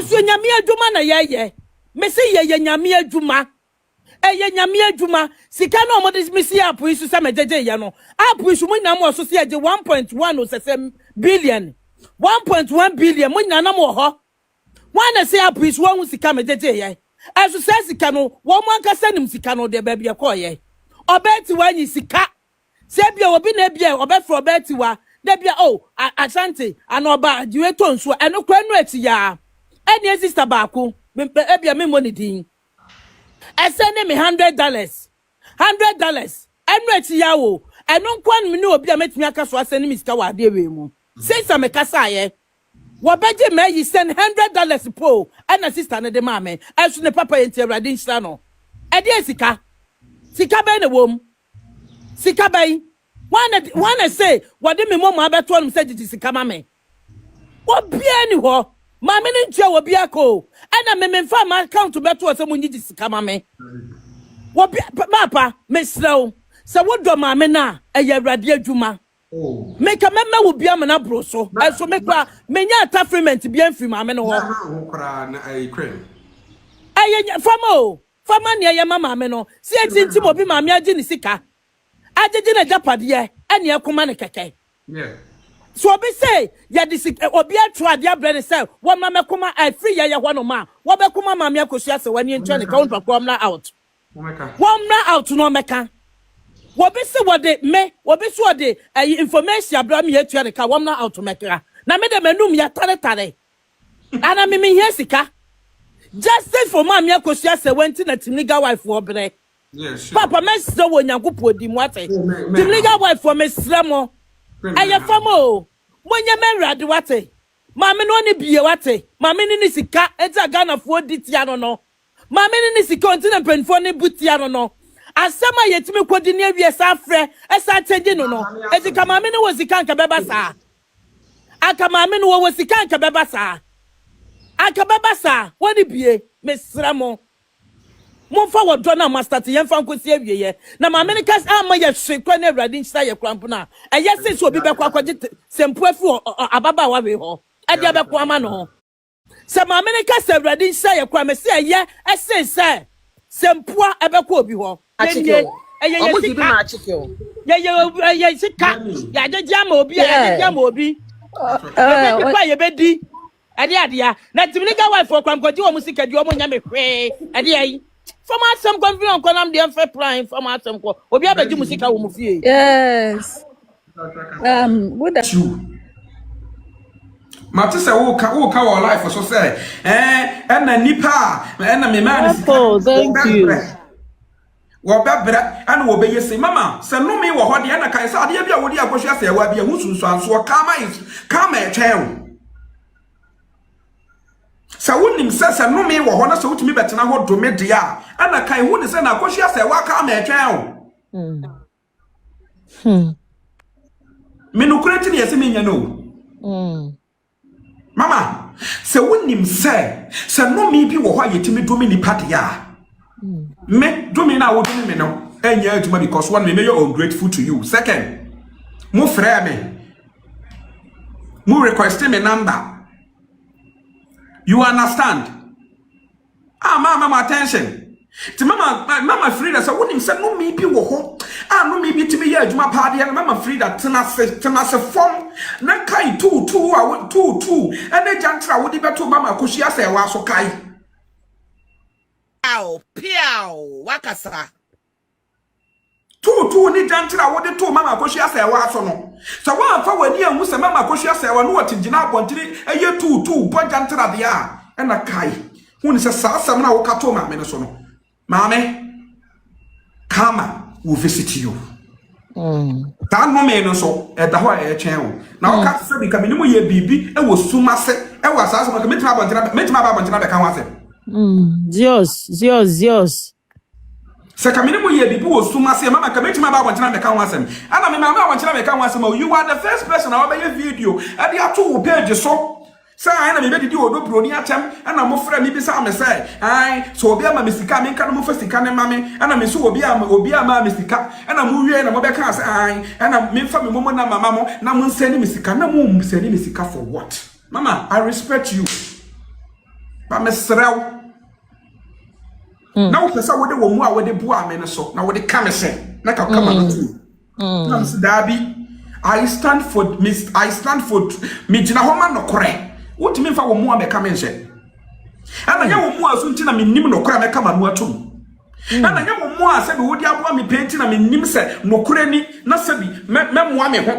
Esu nyame adwuma na ye. Me say ye nyame adwuma. Eye nyame adwuma. Sika no mo de misi app isu se mejeje ye no. App isu mo nyam wo so se age 1.1 osese billion. 1.1 billion mo nyana mo ho. Wana say app isu wo sika mejeje ye. Esu se sika no wo mo ankasa nim sika no de ba bia ko ye. Obeti wanyi sika. Se bia obi na bia obefro obeti wa. De bia Asante anoba diwe tonso eno kwa nu ati ya. Eni sister baako ebia me money din. Send me $100. $100. Enu ati ya wo. Eno kwa nu me obi a metimi aka so asend me sika wa de we mu. Since me kasa ye. Wo beje me yi send $100 po. Ana sister ne de ma me. Asu ne papa yenti awrade nshira no. E de sika. Sika be ne wom. Sika be. Wanna say what me mom abeto am say sika ma me. Wo bia ni ho. Ma me ni ntia wo bia ko. Ana me mfa ma account beto so munyi sika ma me. Wo bia papa me srew. Se wo do ma me na eye awrade adwuma. Oh. Make a member will be a man bro so. I so make many attachment to be in free mamma no. Fama near your mamma meno. See it in Timo be my mia genisika. I did in a japad and your command keke. Yeah. So be say, ya this or be a try their bread itself. One mamma come I free ya one ma. What be come mamma cosiasa when you turn the count of one out. One out no meka. What be say what they me, what be so de information abra me here to the car, one out to make her. Na me de menum ya tare. Ana me here sika. Just say for mammy Kosia went in a Timiga wife for bre. Yes. Papa mess so when you go put him what Timiga wife for Miss Slamo. Aya famo. When you married what Mammy no be a what Mammy ni sika, it's a gun of 4 ditiano no. Mammy ni si continent pen for ni butiano no. As some yet me coordinate yes afre, as I tell you no. As the Kamamino was the canka bebasa. Akamamino was the canka bebasa. Akababasa, what it be, Miss Ramo? More forward, Donna Master to young Franco Savia. Now, my many cast are my shake when I read inside your crampona. And yes, this will be back some poor for Ababa Wabiho. At the Abaquamano. Some my many cast are read inside your cram, say, yeah, I say, sir. Some poor Abacobiho. I think you. Yeah, the jam will be a jam will be. Why bedi? Adia, na Timiga wife for Cram Codio music at your money pray. Adia, from us some confusion, column the unfair prime from us some call. Or be able to music. Yes. What that you? Matisa who our life for so say, and a nipa, and a man. Thank you. Well, better and will be say, Mamma, send no me what the Anna can say, Adia, what you are going to say, will be a who's so karma is come a town. So wouldn't say no me wo hono so wutumi betena ho dome dia ana kan hu ne say na akohia say wa ka ma etwen o me no kureti ne yesi me nya no mama se wonnim se no me bi wo ho ayetimi dome ni padia me dome na wo dome me no enya atuma because one me you're ungrateful to you. Second, mo frɛ me mo request me number. You understand? Mama, attention. To Mama Frida, so wouldn't say no me be wo. No me be to me ya juma party and Mama Frida tenase form. Na kai 2 and the jantra would be to Mama Kushia say wa so kai. Piao wakasa. 2 ni jantra would to Mama Kushia say wa so no. So one for when you say Mama Kushia say wa no what in jina bontiri e ye 2 bon jantra dia e na kai hu ni say sasam na wo kato ma me no so no maame kama will visit you that no me no so e da ho e twen wo na wo ka se bi ka me ni mo ye bibi e wo sumase e wo sasam ka metima ba bontira be ka wa se Dios Se kamini mo ye bibi wo sumase mama ka metima ba wanchina me kan wasem ana me mama wanchina me kan wasem you are the first person I will video e dey ato wo page so say ana me be didi odo broni atem ana mo fra mi bi sa me say ai so obi ama me sika me kan mo fa sika ne mame ana me so obi ama me sika ana mo wie na mo be kan say ai ana me fa me momo na mama mo na mo nsani me sika na mo nsani me sika for what? Mama, I respect you. ba mesrew na wo pesa wo de wo mu a wo de bu ame no so na wo de ka me se na ka kama no tu na mse dabi I stand for me jina ho ma no kore wo timi fa wo mu a me ka me nse ana nya wo mu a so ntina me nim no kore me ka ma no atum ana nya wo mu a se be wo di abo me penti na me nim se no kore ni na se bi me mu a me ho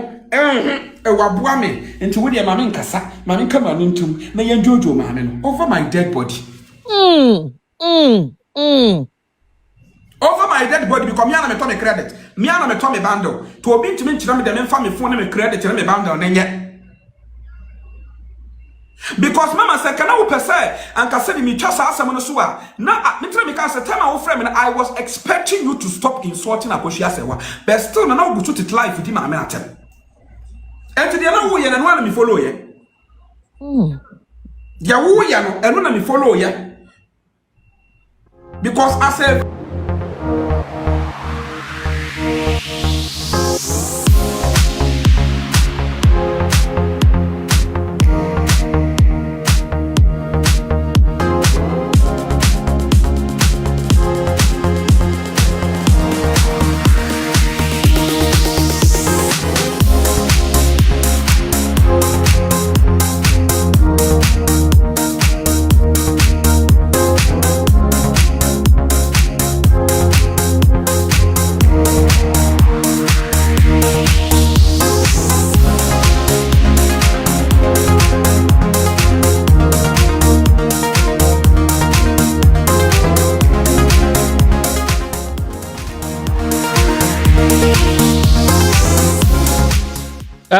waboa me nti wo de ma me nkasa ma me ka ma no ntum na ye jojo ma me no over my dead body over my dead body because me ana me to me credit me ana me to me bundle to obi ntimi nkyira me de me fa me phone me credit na me bundle na nye because mama said kana wo pese anka se me twa sa asem no so a na me tire me ka say time I wo frame me I was expecting you to stop insulting Akosia Sewa but still na wo go to life di ma me atem enti de na wo ye na no na me follow ye ya wo ye no eno na me follow ye because I said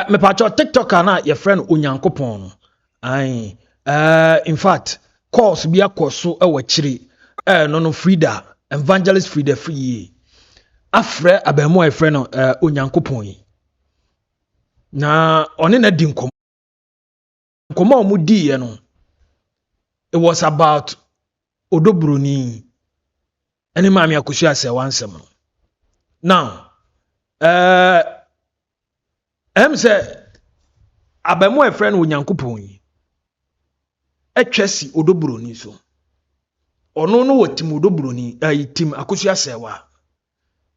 me pacho TikTok na your friend Onyankopon ai in fact course bi akoso e wachiri no Frida evangelist Frida free afre abemo e friend Onyankopon na one na di nkom omudi ye no it was about odobroni ene maami Akosia Sewa nsem now say abemo e friend Onyankopon yi etwesi odobroni so ono no watim odobroni tim Akosia Sewa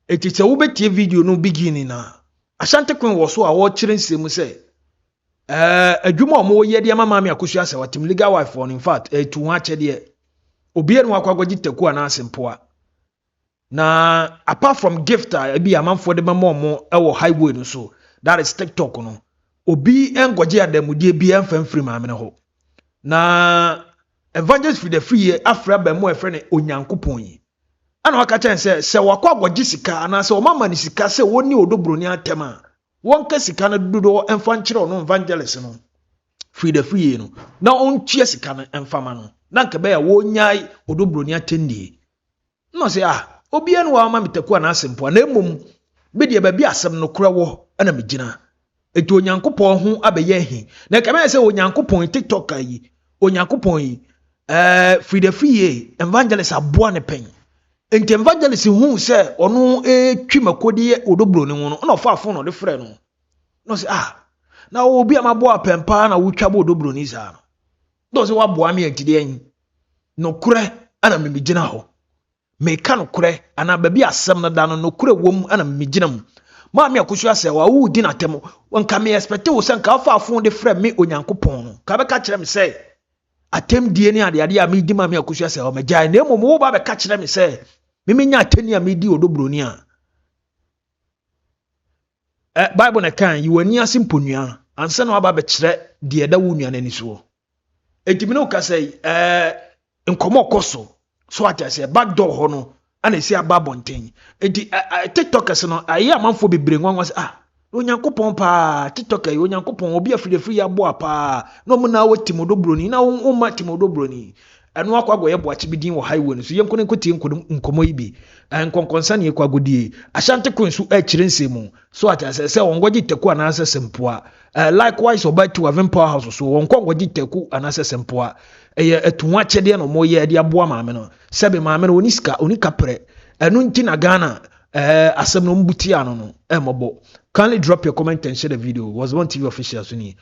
etite wo betie video no beginning na Ashanti Queen wo so a wo kire nsem say adwuma omo ye de mama me Akosia Sewa tim legal wife on in fact tu ho ache de obi enu akwagogi teku na asempoa na apart from gift abi amanfo de mama omo e wo highway no so that is TikTok no obi engoje adamudie bi enfamfiri maame ne ho na evangelist for the free afra ba mo e frɛ ne Onyankopon yi ana waka chen se wakọ agwoji sika ana se o mama ni sika se woni odobroni atema wonka sika na dudo emfa nkyere no evangelist no for the free no na ontua sika na emfama no na nka be ya wonyai odobroni atendie no se obi enu wa mama mitaku na asempo na emom be de ba bi asem no kora wo ana megina eto Onyankopon ho abeye hi na kama se Onyankopon TikTok yi Onyankopon yi for the free evangelist aboa ne pen enti evangelist hu se ono twi makodi odobroni ho no na ofa afo no de frɛ no no se na obi amaboa pempa na wutwa bo odobroni sa no se waboa me antide an no kora ana megina ho me ka no kora ana ba bi asem na da no kora wom ana megina mu maami Akosia Sewa wo di na temo wonka me expect wo se nka afa afo de frɛ me Onyankopon no ka be ka kyerɛ me sɛ atem die ni ade a me di maami Akosia Sewa me gyae na emom wo ba be ka kyerɛ me sɛ me nya ateni a me di odobroni a Bible na kan yi wani asimponua ansa na ba be kyerɛ de da wo nua na ni so etimi no ka sɛ nkomo koso so atase back door ho no ana esi ababonten enti TikTokers no ayi amanfo bebre nwanwa se Onyankopon pa TikTok ayi Onyankopon obi afiri abo pa no mo na wati modobroni na wo ma ti modobroni eno akwagoye boache bidin wo highway no so yem kono nkoti nkomo yi bi nkonkonsa ne kwagodie Ashanti Queen so akire nsemu so atase se wongoji teku anase sempoa likewise obatu having powerhouse so wongoji teku anase sempoa etuwa chede no mo ye de aboa maame no sebe maame no oniska onikapre enu nti na Ghana asem no mbuti ano no emobo. Kindly drop your comment and share the video. Was one TV official so ni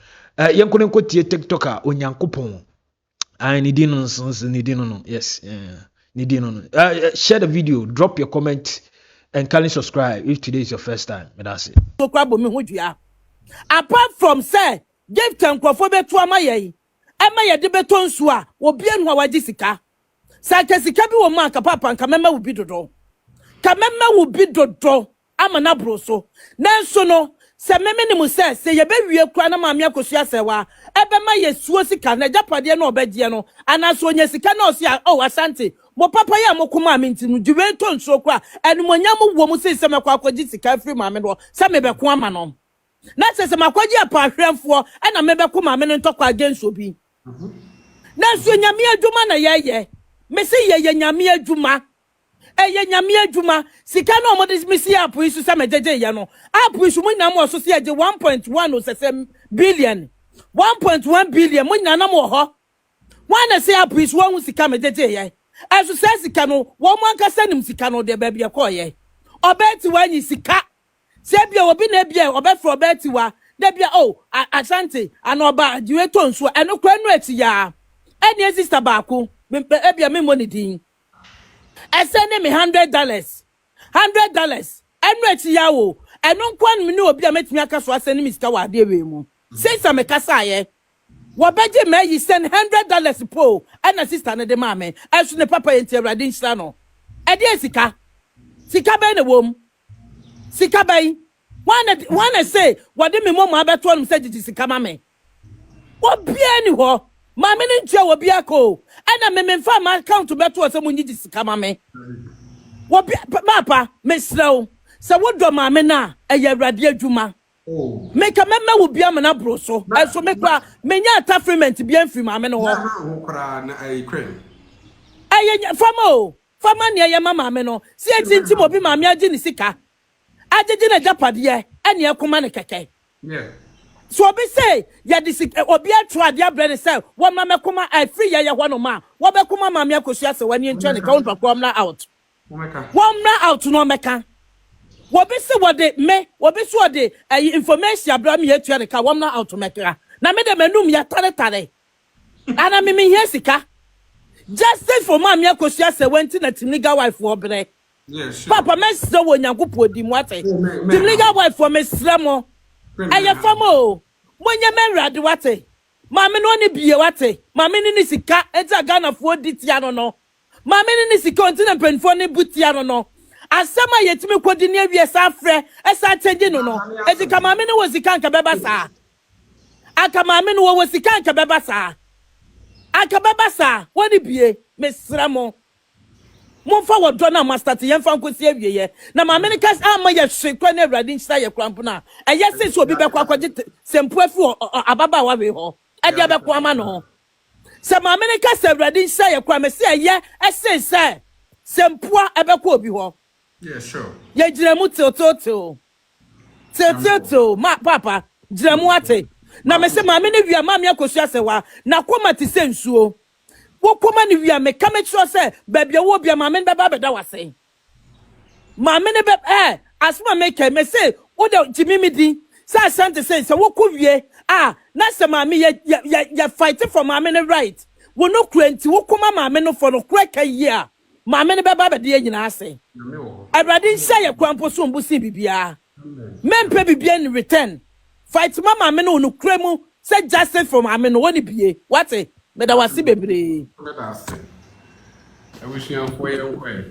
yenkono nkotie TikToker Onyankopon Nidino. Yes. Nidino. Share the video, drop your comment, and kindly subscribe if today is your first time. That's it. Apart from say, give tenkrofo to amaye. Ema ye de beton so a, obi enu waji sika. Sa kesika bi wo ma ka papa nka mema wo bi dodo. Ka mema wo bi dodo ama na bro so. Nanso no, se meme ni mu se ye be wie kura na maame akosua se wa. Ebe ma ye suo sika na japade no obedie no. Anaso onye sika na osi a, oh asante. Mo papa ya mo kuma me ntinu diwe to nso kwa. Enu monyam wo mu se mekwa akwaji sika free maame no. Se me be ko ama no. Na se makwaji apahwemfo e na mebeko maame no ntokwa against obi. Na so nyame adwuma na ye me se ye nyame adwuma ye nyame adwuma sika na omode me se apo isu se mejeje ye no apo isu mu nyam oso se age 1.1 o se billion 1.1 billion mu nyam wo ho wana se apo isu wo sika mejeje ye aso se sika no wo mu ankasa nim sika no de ba bia ko ye obeti wanyi sika sebia obi na bia obefro obeti wa de bia oh asante anoba diwe to nso eno kwa enu ati ya eni sister baako ebia me money din esene me $100 enu ati ya wo eno kwa me ni obi a metimi aka so asene mi sika wa de we mu since me kasa ye wo beje me yi send $100 po ena sister ne de ma me esu ne papa yenti awrade nshira no e de sika be ne wom sika bay wanna say what me mom abeto no say gigi sika ma me obia ni ho ma me ne ntua obia ko ana me mfa ma account beto say mo gigi sika ma me obia papa me slow say wodo ma me na eye awrade adwuma me ka mema wo bia me na bro so so me kwa me nya attachment bia mfiri ma me no ho kra na cream aye fama ne eye mama me no si etinti mo bi ma me agi ni sika ajeje na japade ene ekoma ne keke so obi say ya di obi atwa dia brand say wo ma mekoma free ya hwo no ma wo bekoma ma me akosua se wani ntwa ne count kwa na out wo na out no meka wo be say wo de me wo be so de information abra me atua ne ka wo na out meka na me de manum ya tare ana me here sika just say for ma me akosua se wanti na timiga wife wo bre. Yes, sure. Papa, me so wo nyankopɔ di mu ate. The legal wife for me sramo. Aye famo. Monye me rade wate. Maame no ne bie wate. Maame ni sika eta Ghana fo di tia no. Maame ni sika onti na penfo ne butia no. Asema yetimi kodi ne awie sa frɛ esa change no. Eti ka maame no wo sika nka beba saa. Aka maame no wo sika nka beba saa. Aka beba saa. Woni bie me sramo. Monfa wodo na master te yemfa nkosi awieye na ma americas ama ye hwekwa na awrade nhyira ye krampo na eye se so obi bekwa kwaje sempo afi ababa wa we ho ade bekwa ama no se ma americas awrade nhyira ye kram se eye se sempo ebekwa obi ho yeah sure ye giremu toto ma papa giremu ate na me se ma me ne wia ma me akosua se wa na koma te se nsuo wo koma ni wia me ka me tro se babia wo bia ma me beba beda wase ma me ne be asma me ke me se wo de jimimi di sa asante se wo ko wie na se ma me ya fight for ma me ne right wo no krenti wo koma ma me no for no kreka yi a ma me ne beba beda nyina ase awrade nhyia ye kwampo so mbusi bibia mempe bibia in return fight ma me no no kremu se justice for ma me no woni bie what Meda wasi bebre. I wish you for your way.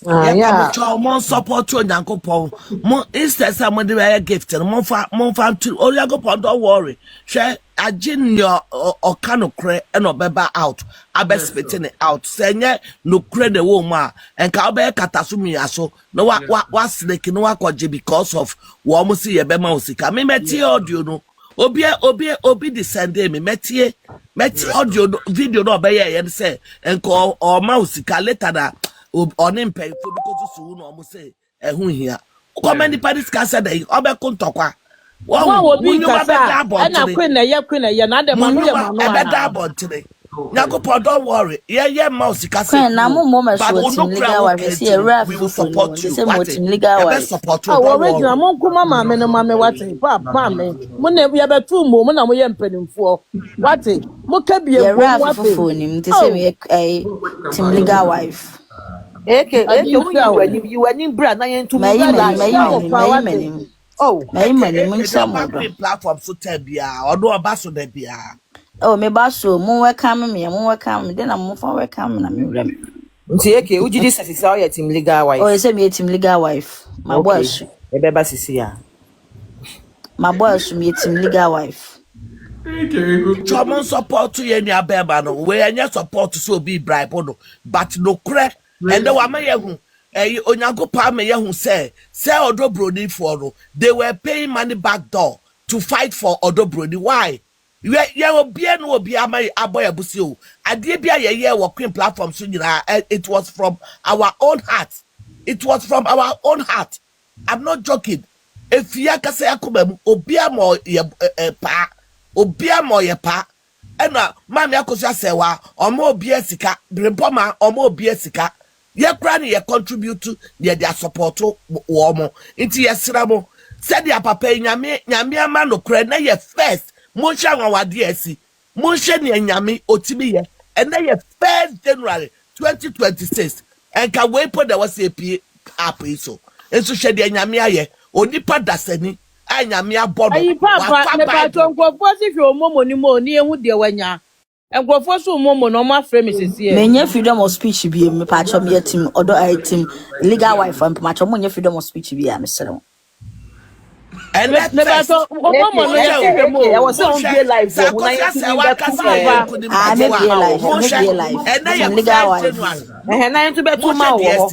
Yeah, mon support to Yankopon. Mon instead some de a gift and mon fan to all Yankopon, don't worry. Share a junior or cano cre and no beba out. I best spitting it out. Senya no credit woman and Calbe Katasumi aso. No what's the Kinoa because of Wamusi a Bemosika. Me met you know. Obi descend me metie audio video no be ye say enko o mouse ka later da onim pay for because so no mo say ehun hia comment paris ka say dey obe kontokwa wo obi ka sa na kwena ye na de manu ye manu e be da bontere Nyankopɔn, don't worry. Yeah, mouse Kwen na mo mo but so no team legal wife see a ref we will for support you. you. Say mo What team legal wife. support you. Oh, Don't original worry. mon kuma maame no maame wate papa me mo na ya betu mo na mo ye mpanimfo wate mo ka bie Yeah, ko ref wate for him to say me team legal wife. Eke you wani bra na yen to me May oh money Platform so tebia or no abaso debia. Oh, me baso mo welcome me then I'm for welcome na me rem. nti eke ujidi sisi o ye team legal wife Oh, you say me team legal wife. My boss. e beba sisi ya My boss me team legal wife. Chomon support to any abeba no we any support so be bribe no but no cre and the wama yehu onyankopon me yehu say odobroni for no they were paying money back door to fight for odobroni. Why? Yeah, obia no obia my aboy abusi o ade bia ye wo Queen platform so nyina it was from our own heart. It was from our own heart. I'm not joking. If ya kasa yakobam obia mo ye pa obia mo ye pa ena mami akoso asewa omo obia sika brempoma omo obia sika ye kra ne ye contribute to ye their support wo mo nti ye sra mo said ya papa nyame ama no kra na ye first Monsha wawade asi monsha ne nyame otimi ye ena ye 1st January 2026 enka we put the was apie app so enso hwe de nyame aye onipa dasani anyame abono ayi papa ne ba to nkofo si hwe omomo ni mo ni ehu de wanya nkofo so omomo no ma frame sisi e Menye freedom of speech bi me pa cho me team odo team legal wife am pa cho mo nye freedom of speech bi am sere. And let ne ba to omomo no ya hwe mo I was on be live so when I say see wa that kasa Ah, me be life. and na ye Legal wife. eh na yen to be too ma wo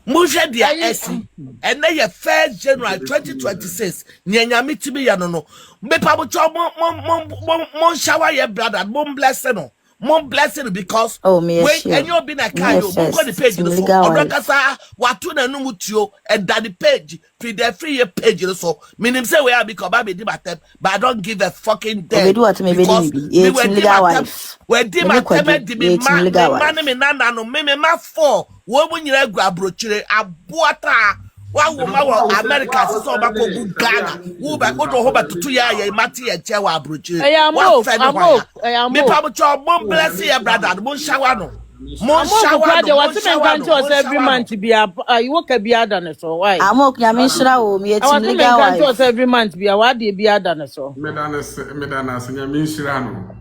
Monsha dia esi and na ye 1st January 2026 nyanyame tibi ya no me pa mo cho mon shower ye brother mon blessing no mon blessing because Oh, me wait sure. and you be na kan you go the page no so odokasa watu na numu tio and that the page the free page no so meaning say we are because ba be di matem but I don't give a fucking damn Obedu what me be we were legal wife. we di matem di me man me nana no me ma for wo mu nyira gu abrochire aboata wa wo ma wo America so ba ko gu Ghana wo ba ko do ho ba tutu ya mati ye che wa abrochire wa fe no wa me pa mo cho mo bless your brother mo shower no mo shower no what me kan to every month bi you work bi ada ne so why Amok nyame nshira wo me team legal what me kan wife. to every month bi wa de bi ada ne so medana nyame nhyira no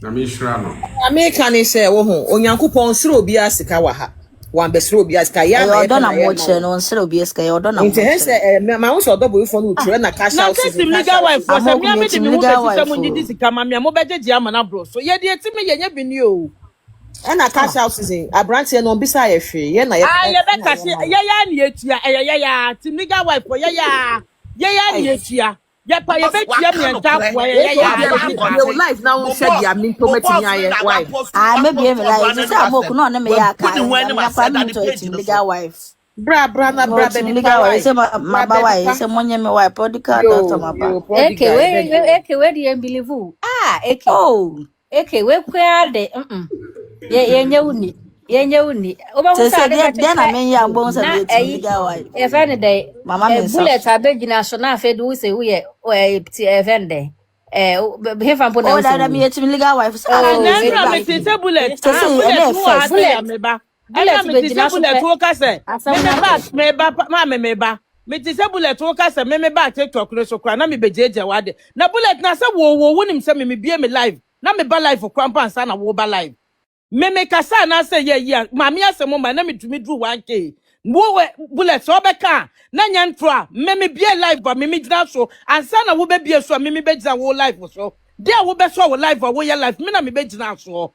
nyame nhyira no America ni say wo ho onyankopon sire obi asika wa ha wan be sire obi asika ya na Odo na mo che no nsira obi eska odo na mo. nti he say ma wo so odo boy for no tire na cash na out kasi legal wife for say me am de me wo legal be system wife, nyi di sika ma me mo be jeje ama na bro so ye de ti me ye nya bi ni o na cash out season abrante no bisa ye hwe ye na ye ye be kasi ye ya ni etua ye ya ti legal wife for ye ya ni etua ye pa ye be tia me enta for ye ya life now on said ya minto metimi aye why Ah, maybe me like say amok no na me ya ka. Na pa me to team legal wife. bra na bra Team baby legal wife say my ba wife say monye me wife podcast doctor my pa. Eke we di believe you. Eke. Oh. Eke we kwa de ye nya uni. Oba Say ho sa say de dia na me ya bon say me team legal wife. e friend de Mama me bullet abegina so na fe do say we ti e friend de. He fan po na Oh, that me team legal wife. na me ti say bullet bullet wo ase me ba bullet me ti say bullet wo ka say me ba me ti say bullet wo ka say me ba TikTok no so kra na me bejeje wade na bullet na say wo wonim say me bie me live na me ba live for kwampa ansa na wo ba live me kasa na say ye mami asemo ma na me tumi dru 1k wo bullet so be ka na nya ntro a me bie live ba me gina so ansa na wo be bie so me be gina wo live so dia wo be so wo live wo ye live me na me be gina so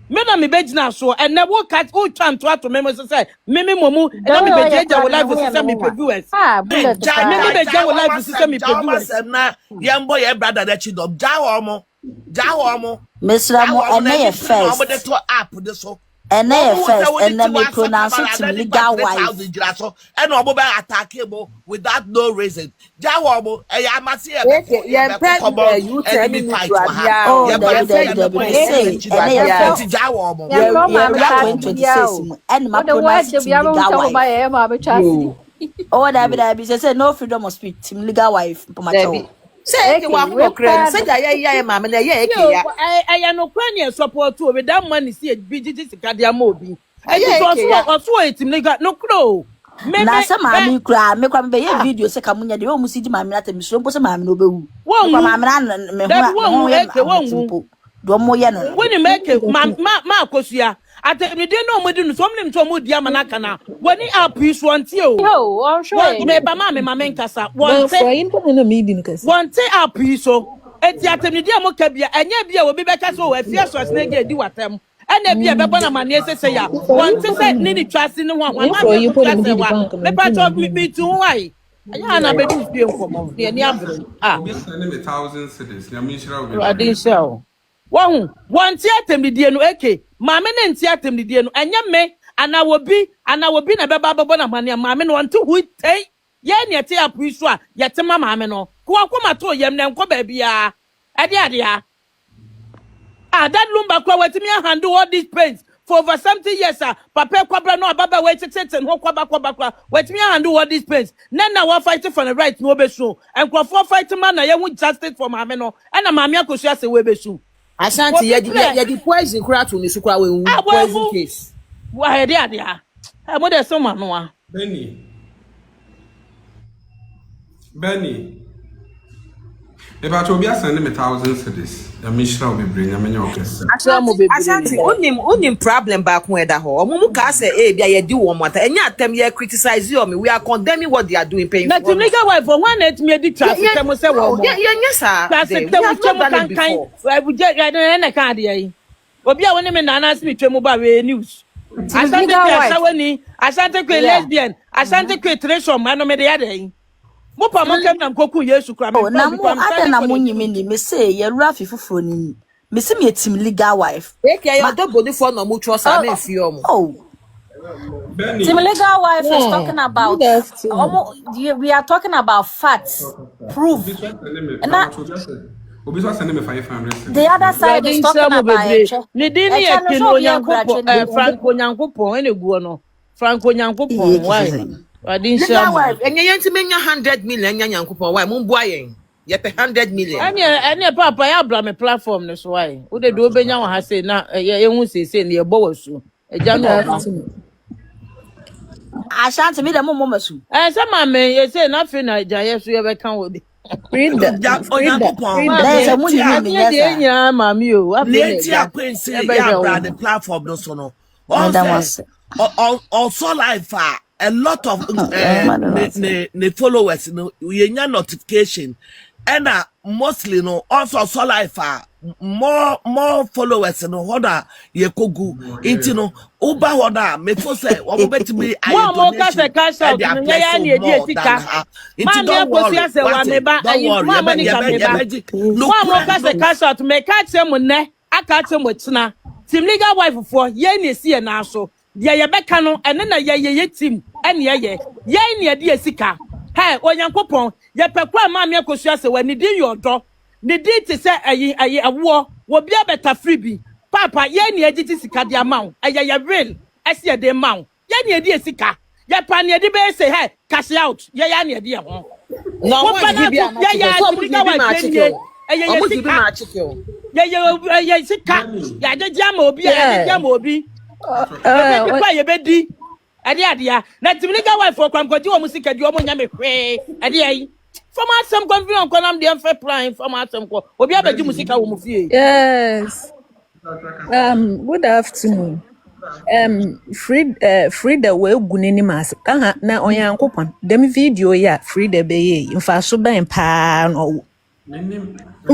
me na me be gina so and na wo cut wo twa ntro ato me so say me momu na me be gina wo live so say me pe viewers bullet. me be gina wo live so say me pe viewers na yembo ye brother that chi dom ja wo mo Mesra mo ene ye first. Omo de to app de so And then first, and then me pronounce it to legal wife. And obo be attack him without no reason. Jawobo, I must say, Yeah, president, you tell me fight to for have her. Oh, Yeah, Debbie, but Debbie, say, and then Jawobo. Yeah, no, yeah, mama, yeah, child, 26, and my the word pronounce to it be to able to legal talk about wife. him, I'm a child. Oh, Debbie, say no freedom of speech, team legal wife, Debbie. Say, you want more credit. Say, yeah, mamma, yeah, I no kwanya support to with that money see BGT Sikadia Mobi. I just also it nigga no crow. Na se maami kura me kwa me video se kamunya de o musi di maami na tem so mpo se maami no bewu. Won maami na me ho do mo ye no. When you make it ma akosua atemide no mo di no so mnim to mo di amanaka na woni app is one tio. Yo, I'm sure. Me ba ma me nkasa. One app so eti atemide mo ka bia enya bia obi beka so afia so na ge di watam. Ena bia beba na mane sese ya one say ni twase ni ho ho me part of me to why aya na be do fie nkomo ne ni abro we send him 1,000 cedis na me shira we adin show one tia temdidie no eke maame ne ntia temdidie no enya me ana wobi na beba bebo na mane maame no nto hu tai ye ne tie apu so a ye tema maame no ko akoma to yem ne nko ba bia ade ya that lumba kwa wetimi handle all these pains for over 70 years papa kwabra no ababa we tete ho kwaba wetimi handle all these pains na wa fight for the right no be so and kwafo fight man na ye hu justice for maame no and na maame akosua se we be so Ashanti ye di poison kura to ni so kura we poison case wa he ade ya mo de so ma no a Benny Eba to be send me 1,000 cedis. Ya me shira obi bring ya me nyokesa. Ashanti unim problem back when that ho. Omo ka say bia ye di wo mata. Enya atem ye criticize you me. We are condemning what they are doing paying for. Na legal wife for one let me di trust them say wo. Yes sir. Trust them kan we get na kan de yi. Obi a woni me na na me twemu ba we news. Asante kwe lesbian, asante kwe threesome ano me de ya de. Mopa mokem na mkoku Yesu kra me. Na mo ada na munyime ni me say ye rafi fufuro ni. Me say me team legal wife. Eke ya do body for no mutual sa na fi omo. Oh. Team legal wife is talking about we are talking about facts, proof. Obi so send me 500. The other side is talking about Nidini ya kino Nyankopon Franco Nyankopon enegu no. Franco Nyankopon why? Legal wife, enye yenti menya 100 million nya Nyankopon why mun bua yen. Ye pe 100 million. Anya papa ya bra me platform no so why? Wo de do obenya wo ha say na ye hu say ne ye bo wasu. Eja no. Ashanti me de mo masu. Sama me ye say na fe na ja ye so ye be kan wo bi. Frida. There's a money nya mami o. Leti akwen say ya bra the platform no so no. Also life a lot of the followers no we notification and mostly no also life more followers no hoda ye kogu into no uba hoda me for say we bet me I more cash out ya na edi etika mami akosi ase wa me ba ma money ka me ba more cash out me ka che mu ne aka che mu tena team legal wife for ye na esi e na so dia ye beka no ene na ye team ene ye na de esika hey Onyankopon ye pekwa maami akosua se wani din yodo ne din te se ayi awo wo bia beta free bi papa ye na agiti sika de amaw ye real ese de maw ye na de esika ye pa na de be say hey cash out ye ya na de ho no one give you ye sika ya de jama obi ya de jama obi ye be di Adia, na Timika wife for Quamco, you almost sick at your money. Adia, from us some confusion, I'm the unfair prime from us some or be able to music. Yes. Good afternoon. Frida we gunini mas. Na Onyankopon. Dem video ya Frida be in faso ben pan or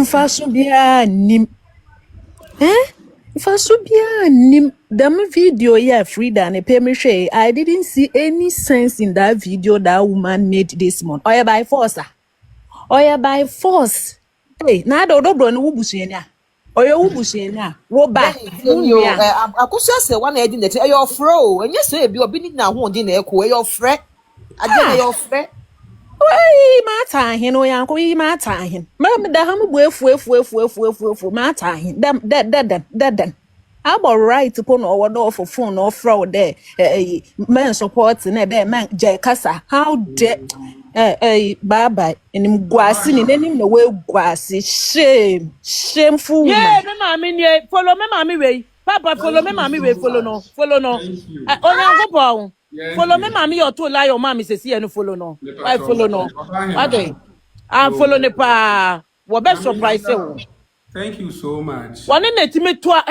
faso bia nim. Fasubia nim them video yeah Frida and pay me share. I didn't see any sense in that video that woman made this month. Oya by force. Oya by force. Hey, na do bro no busu enya. Oyo wubushi na wo ba. Akusha se one edin that your fro and yes be obi na ho din na eko your fre ade your fre Wai mata hin o yanko yi mata hin. Me da ham bu efu mata hin. Dem. About right to put no word for phone or fraud there. Man support na be man je kasa. How dare bye and gwasi ni nenim no we gwasi shameful. Yeah, me mami nye follow me mami way. Papa follow me mami way follow no. Onyango pa. Follow me mami your to lie your mami say see no follow no. Why follow no? Ade. Follow ne pa. Wo be surprise you. Thank you so much. One na timi to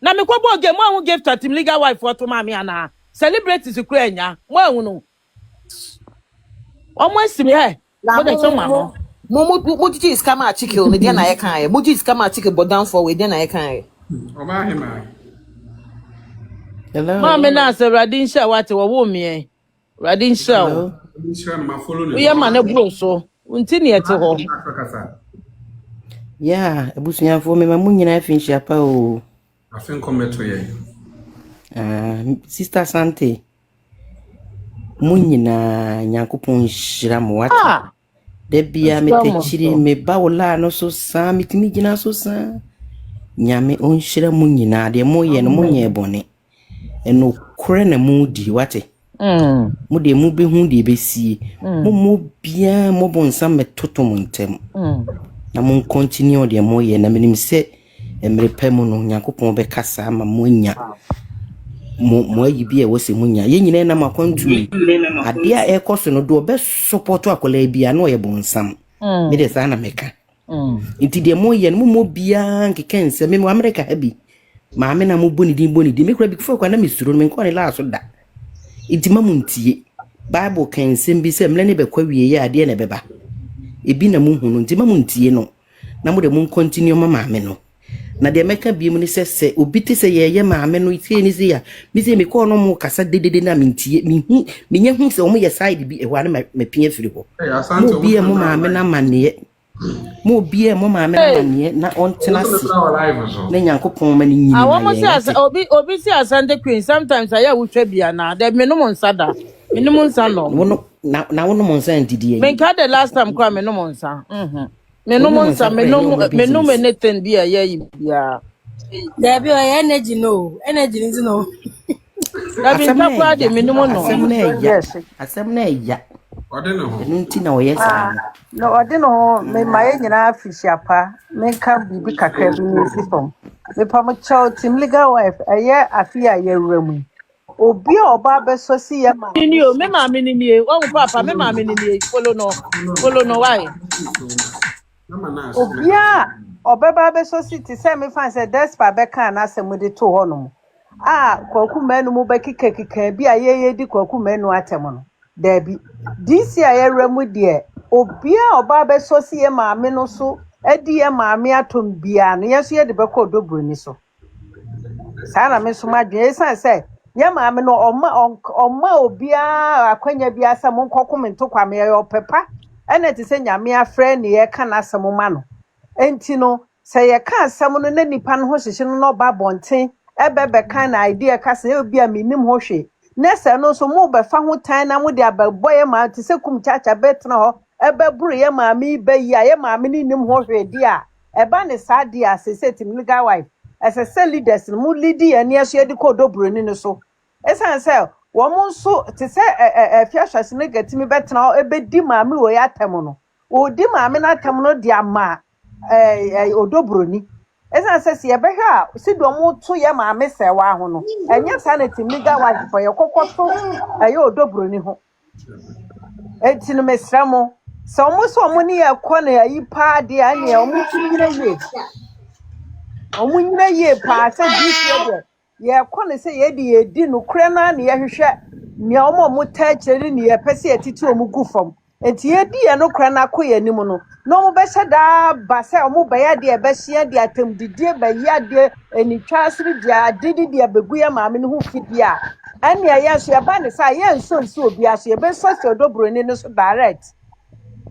na me kwabo game mo give to team legal wife for to mami ana. Celebrate is Ukraine. Mo no. Almost me Mo muji is kama article me dia na ye kan e. Muji is kama article but down for we dia na ye kan e. Oba hima. Hello. Mama na say Radin sha what wo me. Radin sha. Ma follow no. We ma na bro so. Unti ne ete ho. Yeah, ebusunyafo me ma munyina afinhia pa o. Afin kometo ye. Sister Sante. Munyina Nyankopon hyira mo wata. De bia metechiri me bawola no so sa mitimi gina so sa. Nyame onhyira munyina de moye no monye bone. Eno kore na mudi wate. Mu de mu be hu de besie. Mu bia mo bonsam metoto mo ntem. Na mo continue de moye na menim se emre pemu no Nyankopon be kasa ma monya. Mo yibi e wose munya ye nyine na makwantu ade a ekoso no do be support akola bia na oye bonsam me de sana meka nti de mo ye no mo bia nkekense me America ha bi ma me na mo boni din me kura bi fo kwa na misuro me nko ne la so da nti ma muntie Bible kensem bi se mle ne be kwa wie ye ade na beba ebi na mo hunu nti ma muntie no na mo de mo continue ma me no na de meka bi mu ni se obiti se ye maame no itie ni se ya mi se me ko no mu kasa dedede na mintie mi nya hu se o mu ye side bi e wa na me pia firi ho mo bi e mo maame na mane mo bi e mo maame na mane na ontena si na Nyankopon ma ni nyina awo mo se obi se Asante Queen sometimes aya wo twa bia na de me no mo nsada me no mo nsa no na wo no mo nsa ndidie me ka the last time kwa me no mo nsa me no anything be ya there be energy no that be papa de me no asem na ya ode no nti na oye sa no ode no me maye nyina afishiapa me ka bibi kakra bi ni system me pa mo chow team legal wife aye afia ye wuramu obi oba be so si ye ma ni o me ma me ni o papa me ma me ni follow no why Obia obeba be so city say me fan say despa be kan na asem de to ho no kwaku manu mu be kika bi ayeye di kwaku manu atem no da bi this year yeramu de obia oba be so si ye maame no so edi ye maame atom bia no yeso ye de be ko dobroni so sana me so madwe san say ye maame no oma obia akwanya bia asem nkoko mento kwame ye opepa ene ti se nyame afre ne ye ka na asem ma no enti no se ye ka asem no na nipa no ho hyehye no ba bonten ebebe ka na idea ka se obi a minim ho hwe na se no so mo be fa ho tan na mo de ababoye ma ti se kum chacha betna ho ebe buru ye maami be yi a ye maami ni nim ho hwe dia eba ne sa dia se tim legal wife se leaders mu leadi ani aso ye de kodo buroni no so esan se wo mo so ti se fiashase ne gatimi betna ho ebe di maami wo ya tem no o di maami na tem no dia ma odoburoni esan se ye behwe a si do mo to ye maami se wa ho no enya sa na tim legal wife for ye kokoto aye odoburoni ho enti no mesramo so so muni ya kwana ya ipa de ane omunyina ye pa se difie ye kwana se ye de ye di no kure na ne ye hwehwe ne omo ta kyere ne ye pese etiti omugu fam enti ye di ye no kure na koye nim no no mo be da ba se omo be ya de e be hye de atem didie be ya de enitwa asiri de adidi de abegu ye maame no hu fidia ane ye so ye ba ne sa ye nso obi aso ye be so se odobroni no so direct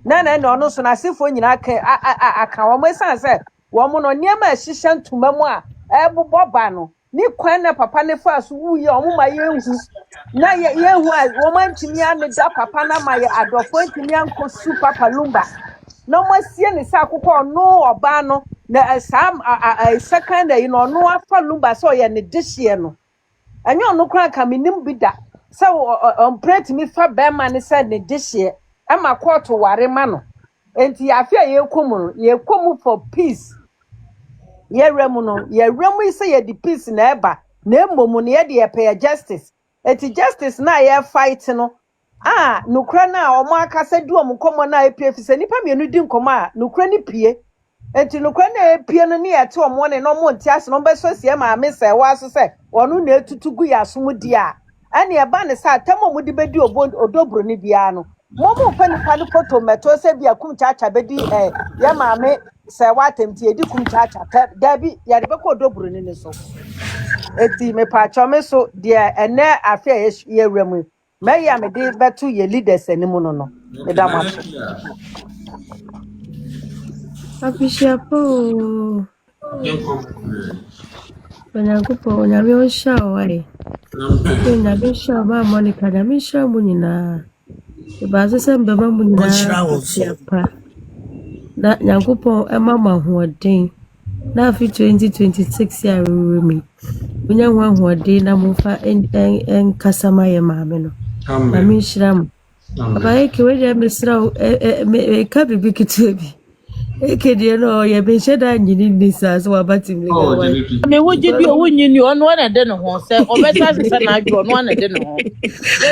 na no so na sifo nyina aka wo mo san se Woman no niema ehihye ntoma mu a ebobọ ba no ni kwan na papa ne fa so wuye omuma yehu na yehu a woman timi an da papa na ma ye adofo timi an ko su papa lumba no masie ne sa akokọ no oba no na sam second you know no afa lumba so ye ne dehye no enyo no kran ka minim bi da so print me fa be ma ne said ne dehye e ma court ware ma no enti afia ye komu for peace ye remu no ye remu say ye the peace na eba na emomu ne ye de pay justice enti justice na ye fight no nukra na omo akase du omo komo na epie fi se nipa mienu di nkomo a nukra ni pie enti nukra na epie no ne yete omo ne no mo nti ase no be so sie ma me se wa so se onu na etutugu ya so mu di a ane eba ne sa tamo mu di bedi odobro ni bia no momo fa nipa no photo meto se bia kum chacha bedi ya ma me se wa temti edi kum chacha dabi ya de be ko odobro ni so eti me pa chome so de ene afia ye remu Maya me de betu ye leaders animu no. Me da ma. Apishapo. Banyakupo nyame onsha wale. Na bisha ba Monica na misha munina. Ibazo se mbeba munina. Apishapo. Na nyakupo mama hoden. Na fi 2026 ya rumi. Unya hoden na mufa en kasama ye maame no. Mami shram. Aba eke we dey mesra me ka bibi kitubi. Eke dey no ye be sheda nyini nisa so abatim le gawa. Me woji bi owo nyini ono na de no ho se obeta se na adwo ono na de no ho.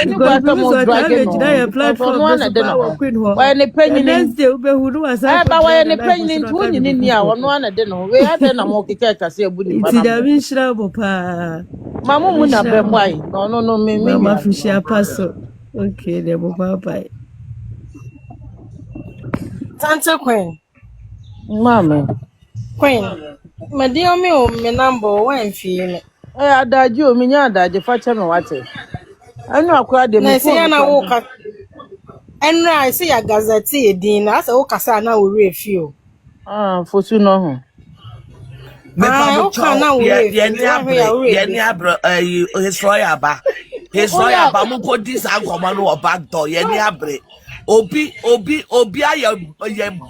Ni gba ta mo drag no. Na platform na de no ho. Wa ne panyin. Next day ube huru asa. Ba wa ne panyin ntu nyini ni a ono na de no ho. We ade na mo keke kase abu ni ba. Ti da mi shram pa. Mamu mu na be mwai. No me. Mama fishia paso. Okay, then bye. Tante Queen. Mama. Queen. Me di omi o me number one fi. Adaji o mi nya adaji fa che me wate. Anu akwa de me. Na se na wo ka. Enra se ya gazette edin na se wo kasa na wo refi o. Fosu no ho. Me pa mo ye ni abro his royal ba. His royal ba mo ko dis ankoma no back door ye ni abre. Obi aye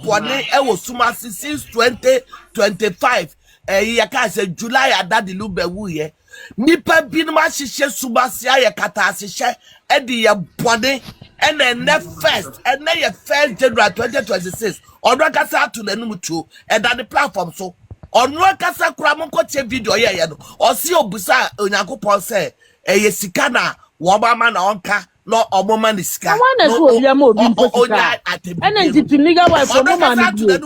bone e wo suma since 2025 ye ka say July adadi lu be wu ye. Nipa bi no ma hihye suma se aye kata asihye e de ye bone and then first January 2026 odwa kasa to nanum tu and that the platform so onu akasa kura mo ko che video ye no o si obusa onyankopon se eye sika na wo mama na onka no omoma ni sika no so ya ma obi mposika ena ntitu nigga wife o mama ni bio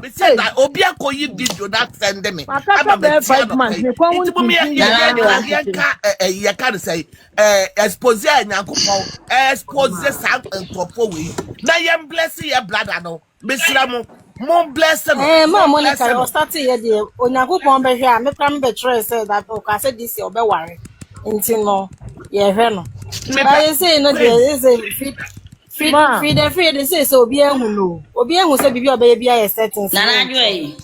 me say that obi akoyi video that send me ama be 5 months me kwa won ye can say expose onyankopon expose sa entofo we na ye bless ye brother no me sira mo mon bless no ma Monica o start here dey onyankopon be hwe a me kra me be try say that o ka say this o be ware nti no ye hwe no I say no dey say feed dey say so obi ehun no obi ehun say bibi obe bia ye settings na na adwo yi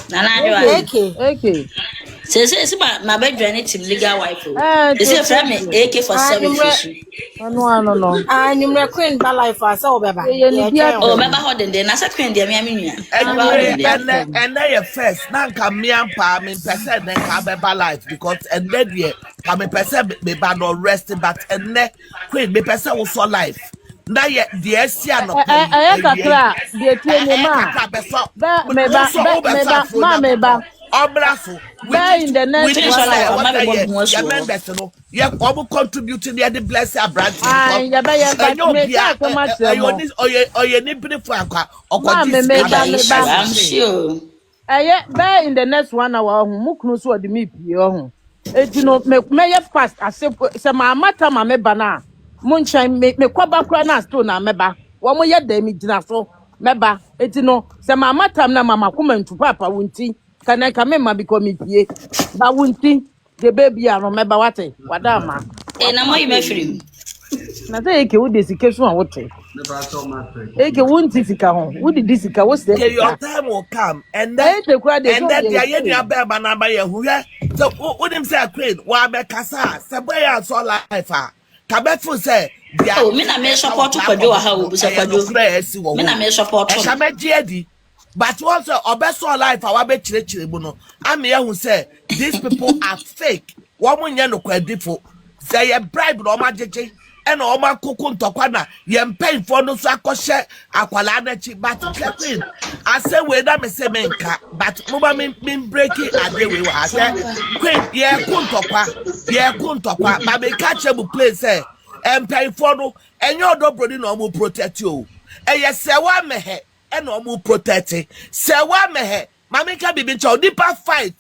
na na adwo okay say ma bedwa ne team legal wife say from AK for 7 fish no nyumre Queen ba life asa obeba o beba hoden dey na sa Queen dey me nua and na first na nka me ampa me person na nka beba life because and then there ka me person me ba no rest but and Queen me person wo so life na ye the Asia no kakra dey tie ne ma Obraso in the next one members no ye obo contributing the bless brand oye ni beautiful akwa I'm sure be in the next 1 hour mukunu so odi me pie ho etino me ye fast ase se ma mata ma me bana munchan me kwaba kra na store na meba wo mo ye da mi gina so meba etino se ma mata na mama kuma ntu papa wunti kana ka me ma biko me pie ba wunti the baby ano meba wate wadama na mo yi me free na say ke wo de sikesu an wote Eke won't sika ho. Wo di sika wo se. Your time will come and then the idea be banaba ye hu hwe. So what him say Queen wa be kasa se boy ya so life a. Ka be fu say oh me na me support Kwadwo ha wo busa Kwadwo. Me na me support. E sha me giedi. But once obeso life a wa be chire bu no. Am ye hu say these people are fake. Wo mo nya no kwadifo. Say ye bribe no ma jeje. And all my cocoon tokwana, yem pain for no sakoshe, aqualana chi, but Queen. I say, wait, I'm a semenka, but Muma mean breaking a day we was. Queen, yeah, kuntokwa, but me catch a place, and pay for no, and your dobro no more protect you. And yes, say one mehe, and no more protect it. Say one mehe, mammy can be bitch, deeper fight.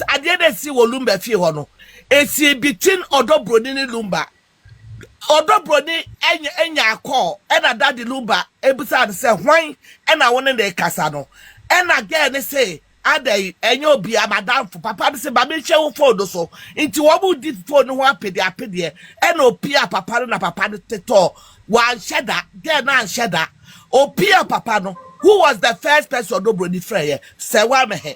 I didn't see Wolumba Fiono. It's between Odobro ni Lumba. Odobroni enya call and daddy lumba ebusa say why and I want the kasa no and again say ade enyo bia madam for papa say baby chew phone so into what did phone no apede and opia papa na papa teto one sheda get na sheda opia papa no who was the first person Odobroni friend say wa mehe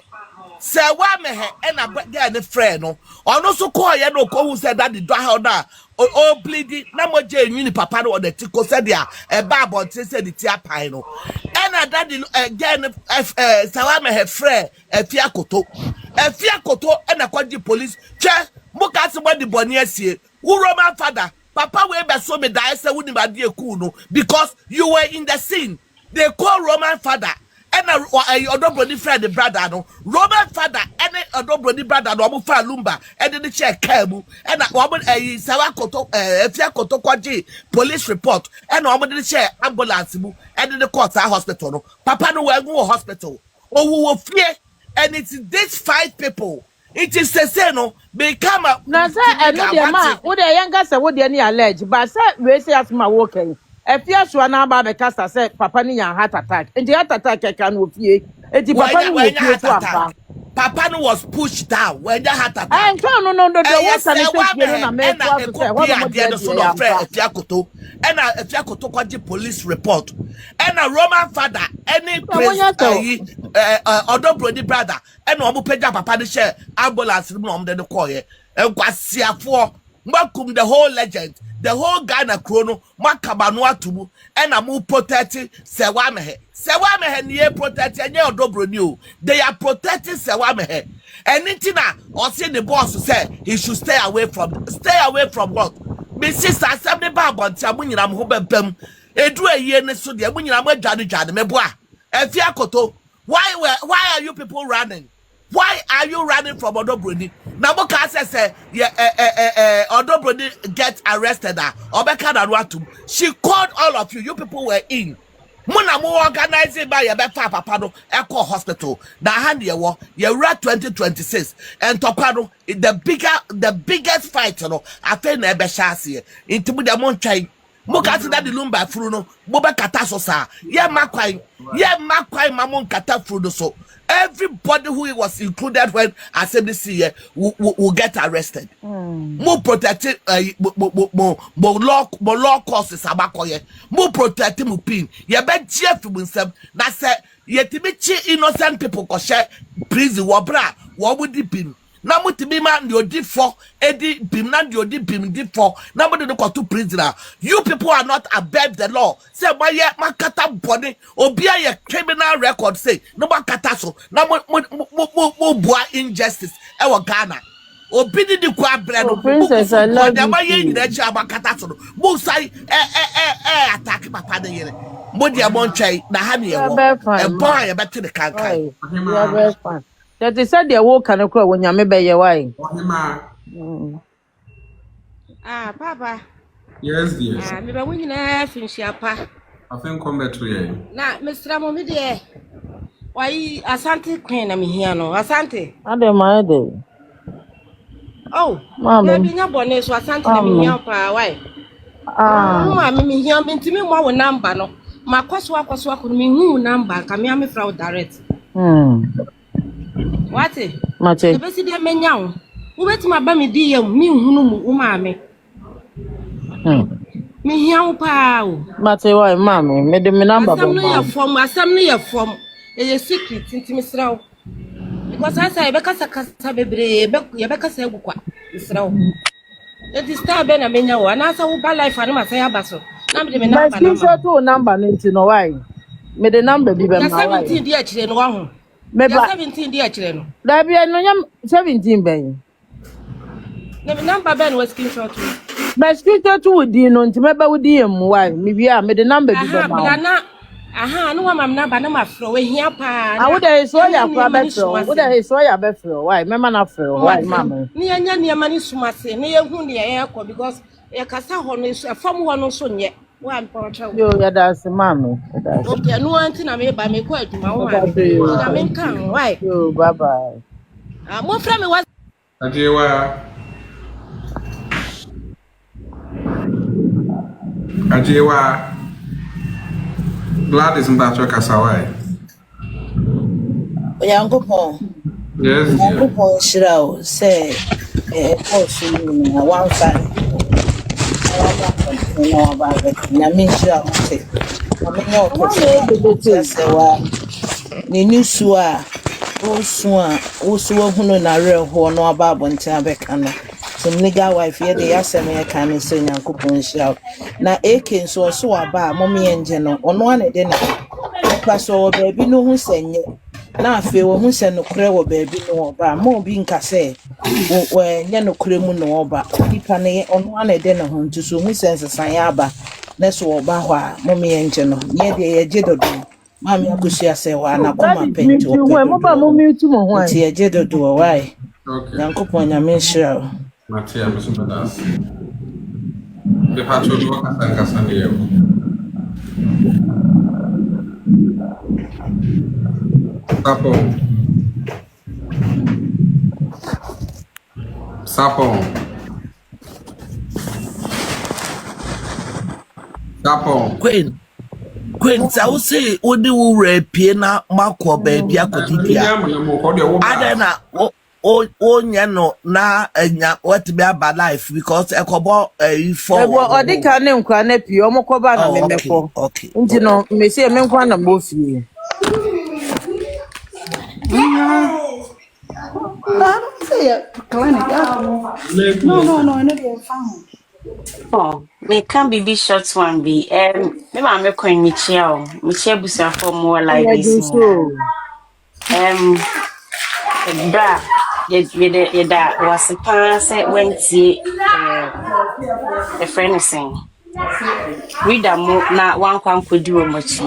and I get the friend no or so call ya no ko who said that the do na o bleeding na mo je nwini papa no the tiko said ya e ba about said the tia pine no and I that again sawa mehe friend Efiakoto and I call the police che mo ka se the boni asie who Roman father papa we be so me die say woni ba die cool no because you were in the scene. They call Roman father and Odobroni friend the brother no Roman father and Odobroni brother no fa lumba and the check kamu and Sawakoto Efiakoto kwaji police report and the share ambulance mu and the court hospital no papa no we hospital oh we fear and it's these 5 people. It is the same no become a na say eno de ma wo de yanga say wo de ni allege but say we say asma wo kan efia so na ba be kasa say papa ni yan heart attack and the heart attack can no fie enti papa ni wo fie so afa papa no was pushed down when the heart attack and no what can you say na me to say what am I so no friend Efiakoto and Efiakoto kwaji police report and a Roman father any place Odobroni brother and omo pega papa ni share ambulance no omo de call ye and kwasiafo makum the whole legend the whole Ghana chrono makabanu atumu and amu protecting Sewamehe niye protect and Odobroni o they are protecting Sewamehe anything or see the boss say he should stay away from what me sister assembly baba ntiamu nyina mo bempem edu aye ne so de nyina mo adwane meboa Efiakoto why are you people running? Why are you running from Odobroni? Naboka says Odobroni get arrested Obeka Narwatum. She called all of you. You people were in. Muna mo organizing by your papa no Echo Hospital. Na hand ye 2026 and Topano the biggest fight no after na ebe shasi into the monchai. Mokati that the lumba fruno boba kataso sa ye makwai mamon kata fruno so everybody who was included when assembly will get arrested. More protected more law courses abakoye more protecting mu pin ye be jeff winsem na say ye timichi innocent people ko share prison wo bra wo budi pin na mutibi man the odi for edi bim na the odi bim di for na mo de ko to prisoner. You people are not above the law. Say why makata body obi ye criminal record say no makata so na mo boa injustice e wo Ghana obi di kwa bre no princess I love you why ye nyina chi abakata so no mo sai attack papa de yere mo dia mo ntwai na ha ne ye wo e bon ye bete de kankan yeah very fine. That is said they walk and cry when you may be your wife. Papa. Yes, dear. Maybe when you finish your pa. I think come back to you. Now, Mr. Momidi, why Asante Queen? I'm here no. Asante. I don't mind. Oh, Mamma, be your bonnet, so Asante, I'm here pa. Why? I'm here, I'm to me one number. No, my course was working me who number. Come here, me fraud direct. What? Mate. The best day me nyao. Wo beti ma ba me di yam mi hunu mu wo ma me. Me here pa o. Mate why mama me de me number Asam no ya form. E secret nti me sraw. Because I say kasa bebre ye kasa egukwa. Sraw. It is star be na menya wo na asa wo ba life anu ma say abaso. Na me de me number na. My screenshot number no nti no why? Me the number bi be ma why? 17 di akire no wa ho. Me ba 17 di akire no. Da bia no nyam 17 ben. Na me number be no screenshot. My screenshot would di no nti me ba wodi am why? Me bia me the number bi be ma. Aha no wa mam number na ma fro we hia pa. Ah wo dey so ya kwa be fro. Wo dey so ya be fro. Why? Me ma na fro. Why mama? Ni anya ni ma ni sumase. Ni yehu ni ye ko because ye kasa ho no fam ho no so nye. Wa mporocha. Yo ya da se mama. Okay, no anti na me ba me ko aduma wo ma. Na me kan why? Yo bye bye. Ah mo fra me was Ajewa Gladys Mbacho Kasawai. Yankopon. Yes. Yankopon shirao say also na one fan. No about it. Na me shirao say. Ni nusu a osu hunu na reho no aba bontia beka no. Some legal wife here dey asem ya kan say Yankopon shirao. Na eke so aba mommy enje no ono ane de na paso baby no hu senye na afi wo hu sen no kure wo baby no oba mo bi nka say wo nye no kure mu no oba ipa ne ono ane de na hu ntuso hu sen sesan ya aba na so oba ho a mommy enje no ye de ye je dodo mami akusia say wa na koma penti wo mo ba mo mi tu mo ho ai ti ye je dodo why Yankopon nyame shira Matia Msumedas. The patrol kasa ndiyo. Sapo. Queen, I say, what do you repeat na Marco baby? I could be I don't know. Oh, no, na what be about life because I could for odi ka ne nkwa na pie omokoba na memeko. Okay. Nti no me se me nkwa na mo fie. No, I know they found. Oh, me can be short one be. Me mama coin me chia busa for more like this. Bra, ye da was a pass went see a friend saying. Read a mo na one could do much.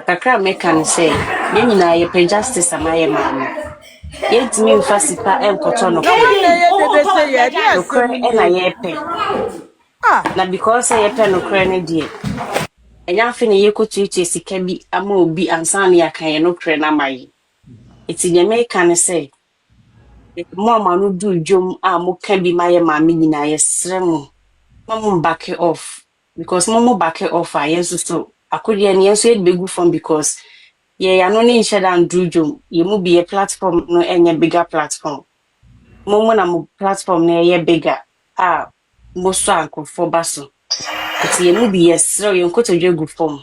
Kakra me can say, Yen na ye pay justice a my man. Yet me fasipa and cotono. And I ye pay. Na because I ye pen no cranny dear. And ya fin ye could teach can be a mo be and sunny a can no crana my. It's in the American say. Mama no do jom mo can be my mammy na yes remo. Mama back it off because Mama back it off. I so I could yes be good from because I no need share and do jom. You mo be a platform no any bigger platform. Mama na mo platform na ye bigger. Most uncle for basso. It's ye mo be yes so you go to good form.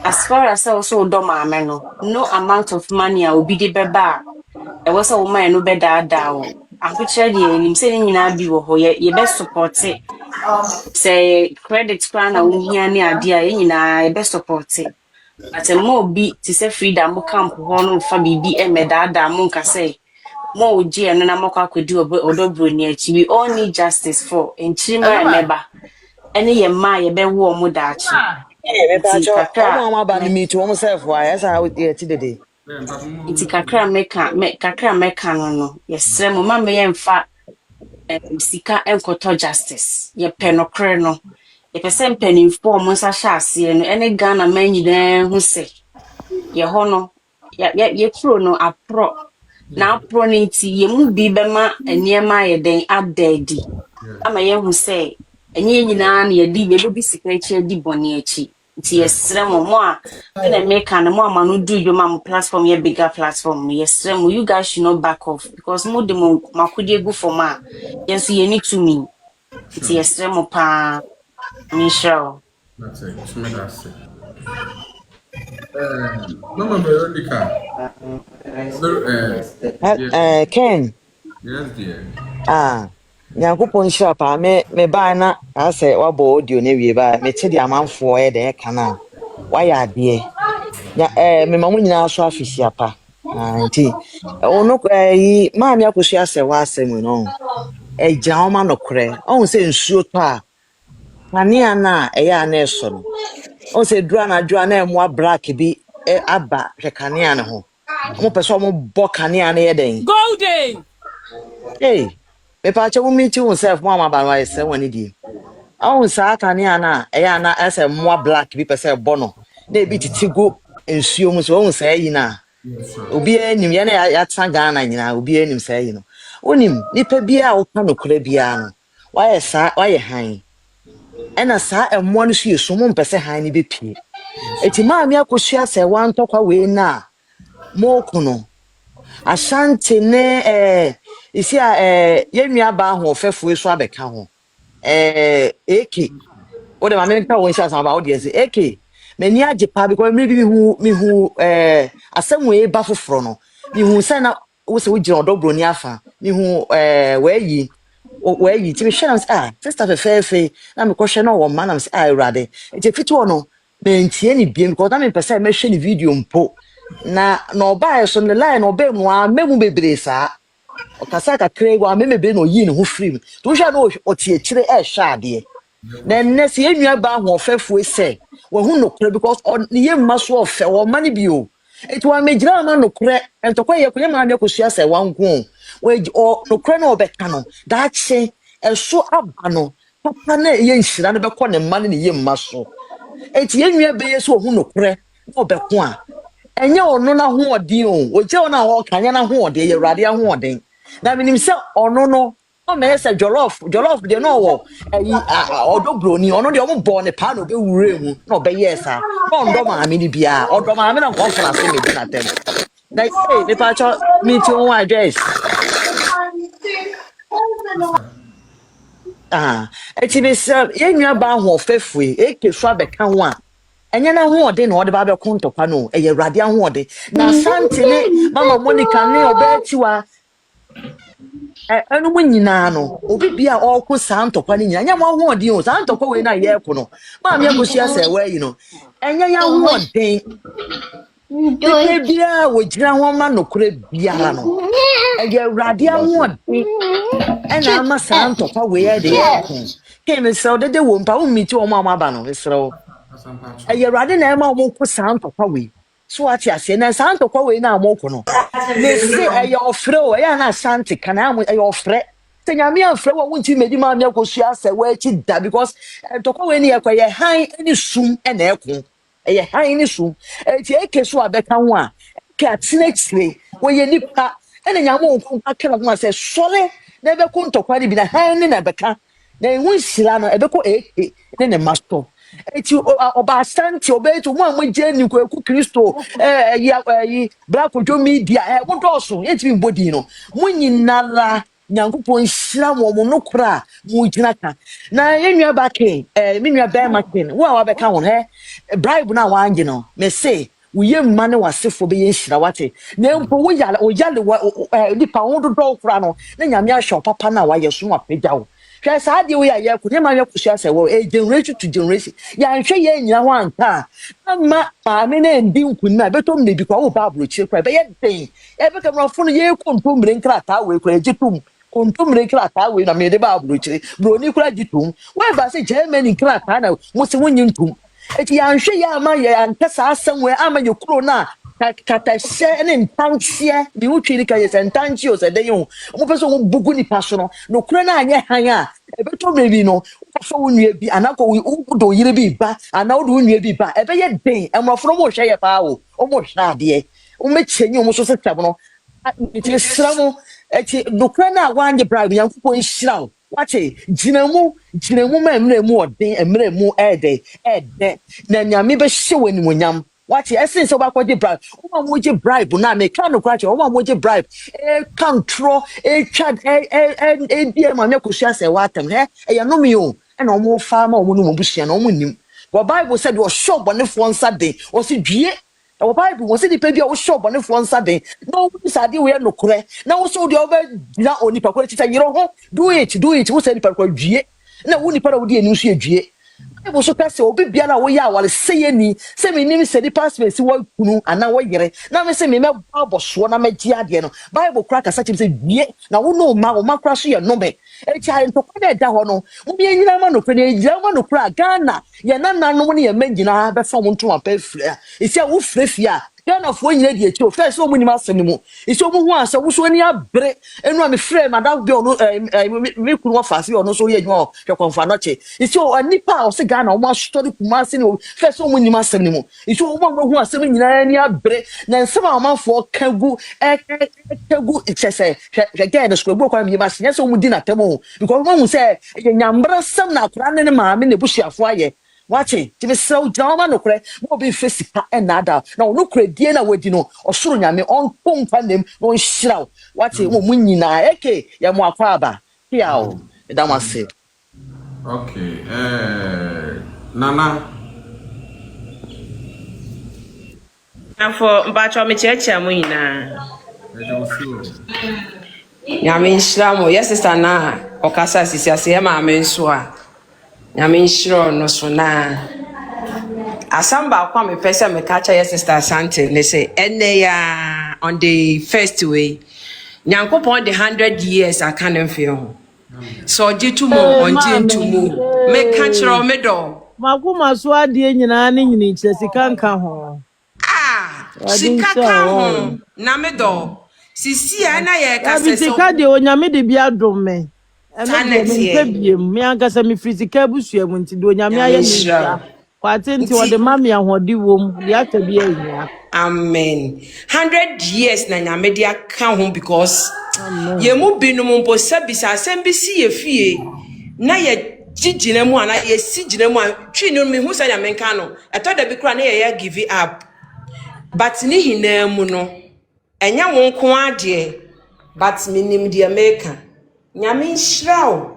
As far as also do mama no amount of money I will be the beba. I was a woman no better down. I could share the name saying in Abbey or ye best support it. Say credit plan a here near idea in best support it. But a more beat to say freedom camp one for BB and Medada Monka say. More G and Namoka could do a bit or we all need justice for and Chima and Neba. Any my be warm with that. Iti kakra meka no yes mo ma me yemfa sika enkoto justice ye penokre no ye pese mpanimfo mo nsa hya ase no ene Ghana man nyina hu se ye ho no ye pro no apro na apro ni ti ye mu bi bema eniema ye den adadi ama ye hu se enye nyina na ye di be bi sika echi di boni echi ti yesre mo a na make and mo amanu do you mam platform ye bigger platform yesre mo you guys should not back off because mo de mo makudi egu for ma yes ye need to me ti yesre mo pa Michelle. That's it. That's it. Mama Veronica. Ken. Yes, dear. Nyankopɔn hyira paa me baa na asɛ wabɔ audio ne wie baa me te de amanfoɔ yɛ de ɛka na wayɛ adeɛ me ma mo nyinaa so afisia pa nti ono yi maame akosua sɛ wasɛm no ɛgya ɔma nokorɛ ɔhu sɛ nsuo tɔ a kanea na ɛyɛ a na ɛsɔ no ɔhu sɛ dura na adwoa na ɛmoa black bi aba hwɛ kanea ne ho ɔmo pɛ sɛ ɔmo bɔ kanea no yɛ den golden me pa che wo meet yourself mama ba wa ese woni di awon sa kanea na eya na ese moa black bi pese bono na bi titigo ensuo mu so won sa yi na obi enim ye na ya tanga na nyina obi enim sa yi no onim nipa bia wo pa no kura bia no wa ye han ena sa emmo no so yeso mo pese han ni be pie eti maami akosua se wan tokwa we na mo kuno Asante ne isi yenua ba ho ofefu eso abeka ho eki o de ma me ka won sha san ba o de ese eki mani age pa because me hu asemu e ba foforo no me hu se na wo se wo gina odobro ni afa me hu we yi ti me hwe na sister fefe na me ko hwe na wo ma na me say awrade e fiti no me ntie ni biem because na me pese me hwe ni video mpo na oba eso ne line oba mu a memu bebre saa okasa ka kre gwa memebe no yi ne ho free to hwa no otie kire e hwa ade na nne se enua ba ho ofefu ese wo hu no kre because ne ye mma so ofe wo ma ne bio etu wa megira ma no kre entokwa ye kunye ma ne kosua se wanko we no kre no obeka no da che eso aba no papa na ye nhira no beko ne mma ne ye mma so eti enua be ye so hu no kre no obeko a enye ono na ho odin o je ona ho kanya na ho odin ye rade ho odin na minim se ono no o me se jollof de no wo ayi odobro ni ono de o bo ne pa no be wure mu na obe yesa na ondo ma mi ni bia odo ma mi na conference me di na tem na me pa cho meet you address eti be se ye nua ba ho ofefue ekesu abeka ho a enye na ho ode na ode ba be kontokwa no eye rade ho ode na sante ne mama Monica ne obetiwa enu mu nyina no obi bia okwo santokwa ne nyina nya mo ho ode o santokwa we na ye ko no ma me akosia se we yi no enye ya ho ode ipe bia wo gira ho ma no kure bia no eye rade ho ode ena ama santokwa we ye de ye ko ke me se ode de wo mpa wo miti o ma ba no esro rade na ema mo ko santokwa we so ati ase na santokwa we na mo ko no me se ofre o na santi kana mo ofre te nyame afre wo wunti medi ma me akosua se we chi da because tokwa we ni ye han ni sum na eko han ni sum ti eke so abeka ho a ka tinexle wo ye nipa ena nyame onko akela ho se sole na be ko ntokwa ni bi na han ni na beka na ehun sira no ebeko eke ne masto eti oba santi obetu mo amje ni ko eku Kristo yi black ojo media wo doso eti mbodi no mo nyinara nyankopon hira mo mo nokra mo gina ka na yenua ba ken me nua ba ma ken wo a wa be ka ho bribe na wa ange no me say wo ye mma ne wasefo be ye hira wate na mpo wo yale nipa ho do kra no na nyame ahwe papa na wa ye so apagya wo hwe sa de we ya ku ne ma me kusua se wo generation to generation ya nhwe ye nyina ho anka ama pa me na ndi nkunna betom ne bi kwa wo bablo chire kwa be ye den e be kamra fo no ye kontom mre nkrata we kwa jitum kontom mre nkrata we na me de bablo chire bro ni kura jitum we ba se Germany nkrata na mo se wonyi ntum eti ya nhwe ya ama ye anka sa asem we ama ye kuro na kata se ne ntantie bi wutwi ka ye ntantie o se de yo mo peso mo bugu ni paso no kura na anye han a ebeto bebi no so wonua bi anako wo do yire bi ba ana wo do wonua bi ba ebe ye den emrofo mo hwe ye pa wo o mo hwe ade o me chenyi o mo so setam no iti sramo eti do kura na wa anye bribe yankopon hira wo wate jinamu ma emre mu odin emre mu ede na nyame be hye wani monyam wati essence oba ko je bribe o ma je bribe na me kan no kwache o ma je bribe control chad dia ma me ko sia se watem ya no mi o na omo fa ma omo no mo busia na omo nim the Bible said you shop on the phone Saturday o si dwie the Bible was the baby o shop on the phone Saturday no we sade we no kure na wo so de over na oni pa ko tita yiro ho do it wo say ni pa ko dwie na wo ni pa wo de enu so dwie Bible so pese obi bia na wo ya wale sey ni say me nim say the pastor si wo kunu ana wo yere na me say me boso na me gia de no Bible crack asa chim say dwie na wo no ma wo makra so ye no me e cha ento kwa da ho no wo bi nyina ma no kwane nyina ma no kra Ghana ye na no ne ye mangina be fa mo nto apa fira e sia wo frefia Ghana fo nyina de echi o first o munima asem mu e sia wo hu asa wo so ani abre enu am frɛ madam bi ono me kunu wa fase ono so ye dwo hwe konfa no che e sia anipa o se Ghana o ma story kuma se no first o munima asem mu e sia wo ma hu asem nyina ani abre na nsem a ma fo kagu kagu ichese hwe Ghana so gbo kwa mi ba se so mu di na temo because one say ye nyambra sam na kra ne ma me ne busuafo aye wache ti be sew jama no kre mo be fesika e na ada na no kre die na wadi no osoro nyame on pompa nem no nhiraw wache mo munyina eke ya mo akwa aba hiao da mase okay nana afọ mbacho me cheche munyina nyame nhira mo yes sister na okasa sisi ase ma me nso a nyame nhira no so na asamba kwa me pese me kacha yes sister Asante ne say ene ya on the first way nyankopon the 100 years aka ne mfe ho so jitumo on jintumo me kachiro me do maguma so ade nyina ne nyini kire sika nka ho sika ka ho na me do sisi ana ye ka se so sika de onyame de bia dom me ene biem me anka se me fizika busua mu nti de onyame aye ni kwate nti wo de mame ahodi wom de aka bia nya amen 100 years na nyame de aka ho because ye mu binum mpo sabisa asembisi ye fie na ye jijina mu ana ye sijina mu twi no me hu sa nyame nka no eto da bi kra na ye give up but ni hina mu no enya wonko ade but minim de America nyame nhyiraw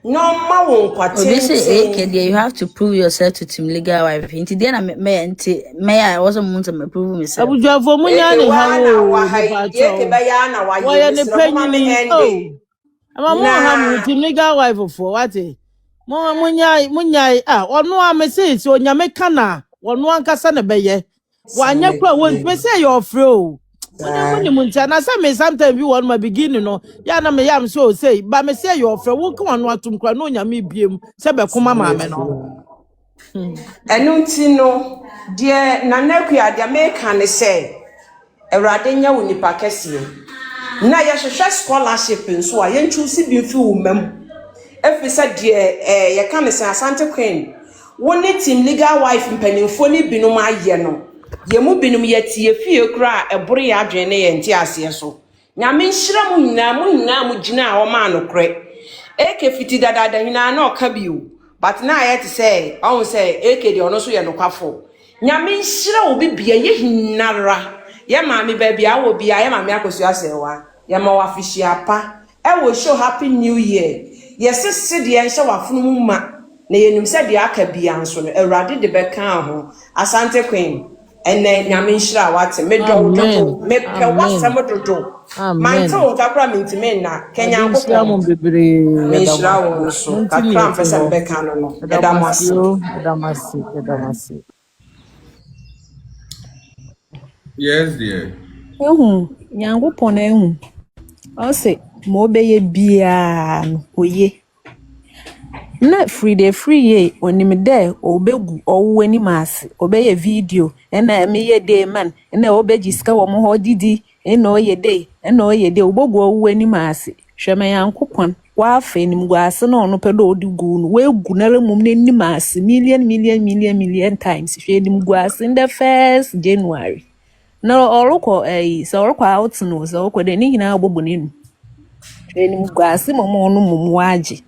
no ma won kwate you have to prove yourself to Team Legal Wife inti dey na me I wasn't want to prove myself abujafo munya ne ha ye ke ba ya na wa ye ne penyi ama mo ha mu Team Legal Wife for what mo munya ono amese so nyame kana ono ankasa na beye wanya kwa won me say you free when muncha na say me sometimes you want my beginning no ya na me yam so say ba me say you free won kan no atum kra no nyame biem say be koma ma me no enunti no de na nakua de America ne say Ewrade nya woni pakese na ye hwehwe scholarship nso a ye nchusi bi fi wo mam efisa de ye ka me say Asante Queen woni Team Legal Wife mpanimfo ni binom aye no ye mu binum ye tie fie kura eburu ya adwen ne ye nti ase so nyame nhira mu nyina mu gina o ma no kre eke fiti dada hina na oka biu but na ye te say on say eke de ono so ye no kwafo nyame nhira obi bia ye hinara ye maami ba bia wo bia ye maami akosu asewa ye ma wafishi apa e wo show happy new year ye sese de en hye wafunu mu ma na ye nim se de aka bia nso no Ewrade de beka ho Asante Queen ene nyame nhira wate me do me pe wasem dodo man to kakra mintime na Kenya nkoko mo bebre me nhira wo so kakra mfese beka no edamasi yes dear nyankopon ehu o se mo beye bia no oye na free ye onim de obegu owo ani maase obeye video na me ye de man na obeji ska wo mo hodidi na oye de obogu owo ani maase hweme yankopon wa afa nim guase na ono pedo odigu no we gu na remum na ani maase million times hwe nim guase in the first January na oroko so oroko out no so oroko de ni hina obobu ninu hwe nim guase mo no mum waje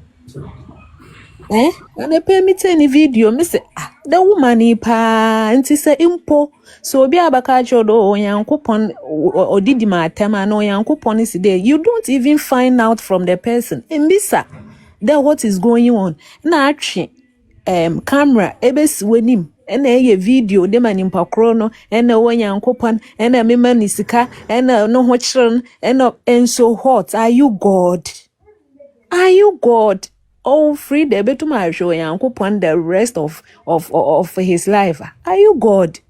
and they pay me 10 video me say the woman pa nti say impo so obi abaka chodo yankopon odidi matema no yankopon is there you don't even find out from the person mbisa then what is going on? Na actually camera ebesi wenim ena eye video de manimpa kro no ena wanyankopon ena mema ni sika ena no ho kyerem ena and so hot. Are you God? Are you God? Oh, free the betuma show yankopon the rest of his life. Are you God?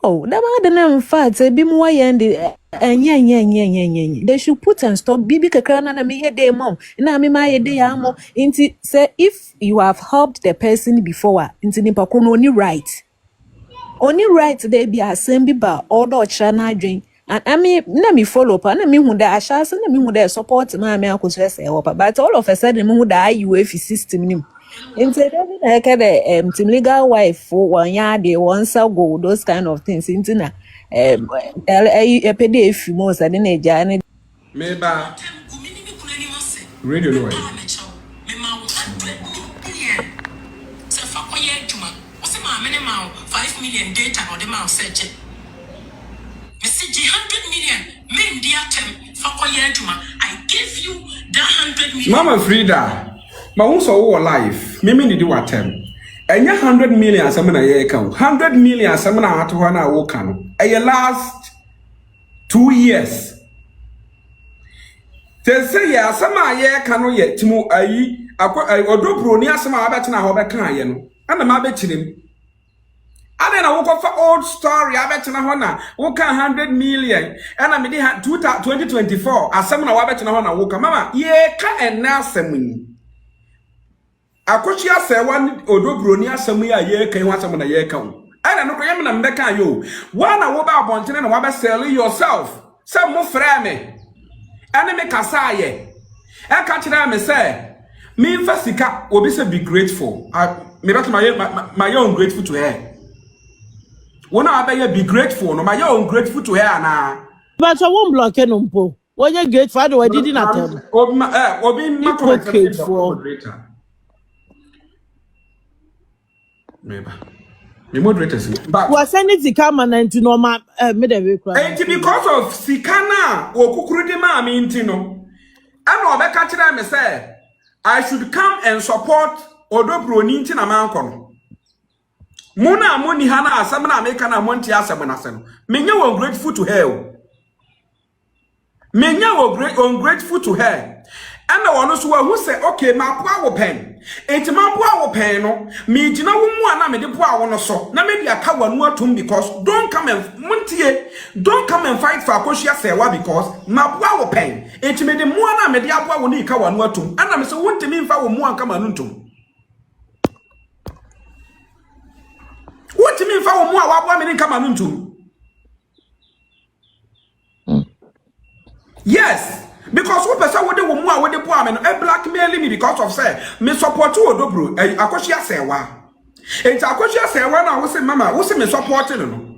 Oh, that man the fact be more yende they should put and stop bibi kakana na me day mom na me my day amo inti say if you have helped the person before inti nipa kono only right they be assembly ba order chana adwen and I mean na me follow up na me hu da ashase na me hu da support ma me akoso say but all of a sudden me hu da IUF system nim inti na ka the team legal wife for one year they once go those kind of things inti na PDF most I didn't journey. Meba radio no way. $5 million data or the mouse search. Message 100 million men dear tem for I give you that 100 million. Mama Frida, my own so life. Mimi need do what tem. Enya 100 million samana ye account. 100 million samana hatu hana wo kanu. Aya last 2 years. Te say ya sama ye kanu ye timu ayi odobro ni asama abetina ho beka ye no. Ana ma bechirim. Ana na wo fa old story abetina ho na wo ka 100 million. Ana me di 2024 asama na wo abetina ho na wo ka mama ye ka enna asamuni. Akochi asewa odobro ni asamu ya ye kan wasamu na ye kan ana no koyem na mbeka yo wana wo ba abontene na wa sell yourself say mo frɛ me ana me kasa ye e ka kira me say me fa sika obi say be grateful me bet my ungrateful to her wona abaye be grateful no my ungrateful to her na but I won't block no mpo wonye grateful ade we didi na tem obi ma comment for Maybe. The moderators. But was anything come and to normal midday cry. Because of Sikana or Kukurudima Mintino. I know catch them say I should come and support Odobro Nintin Amankon. Mona Moni Hana Samana Mekana Monti Asamanasen. Menya were grateful to her. Menya were ungrateful to her. And the one who say, okay, my power pen. It's my power pen, no. Me, you know, one me the power so. Now maybe I can't one to because don't come and fight for Akosia Sewa because my power pen. It's me the one me the power when you can one to. And I'm so want to mean for one come on to. What do you mean for one me come on to? Yes. Because what person would do more with the poor man blackmailing me because of say me support to Odobro Akosia Sewa. It's Akosia Sewa now we say mama we say me supporting no.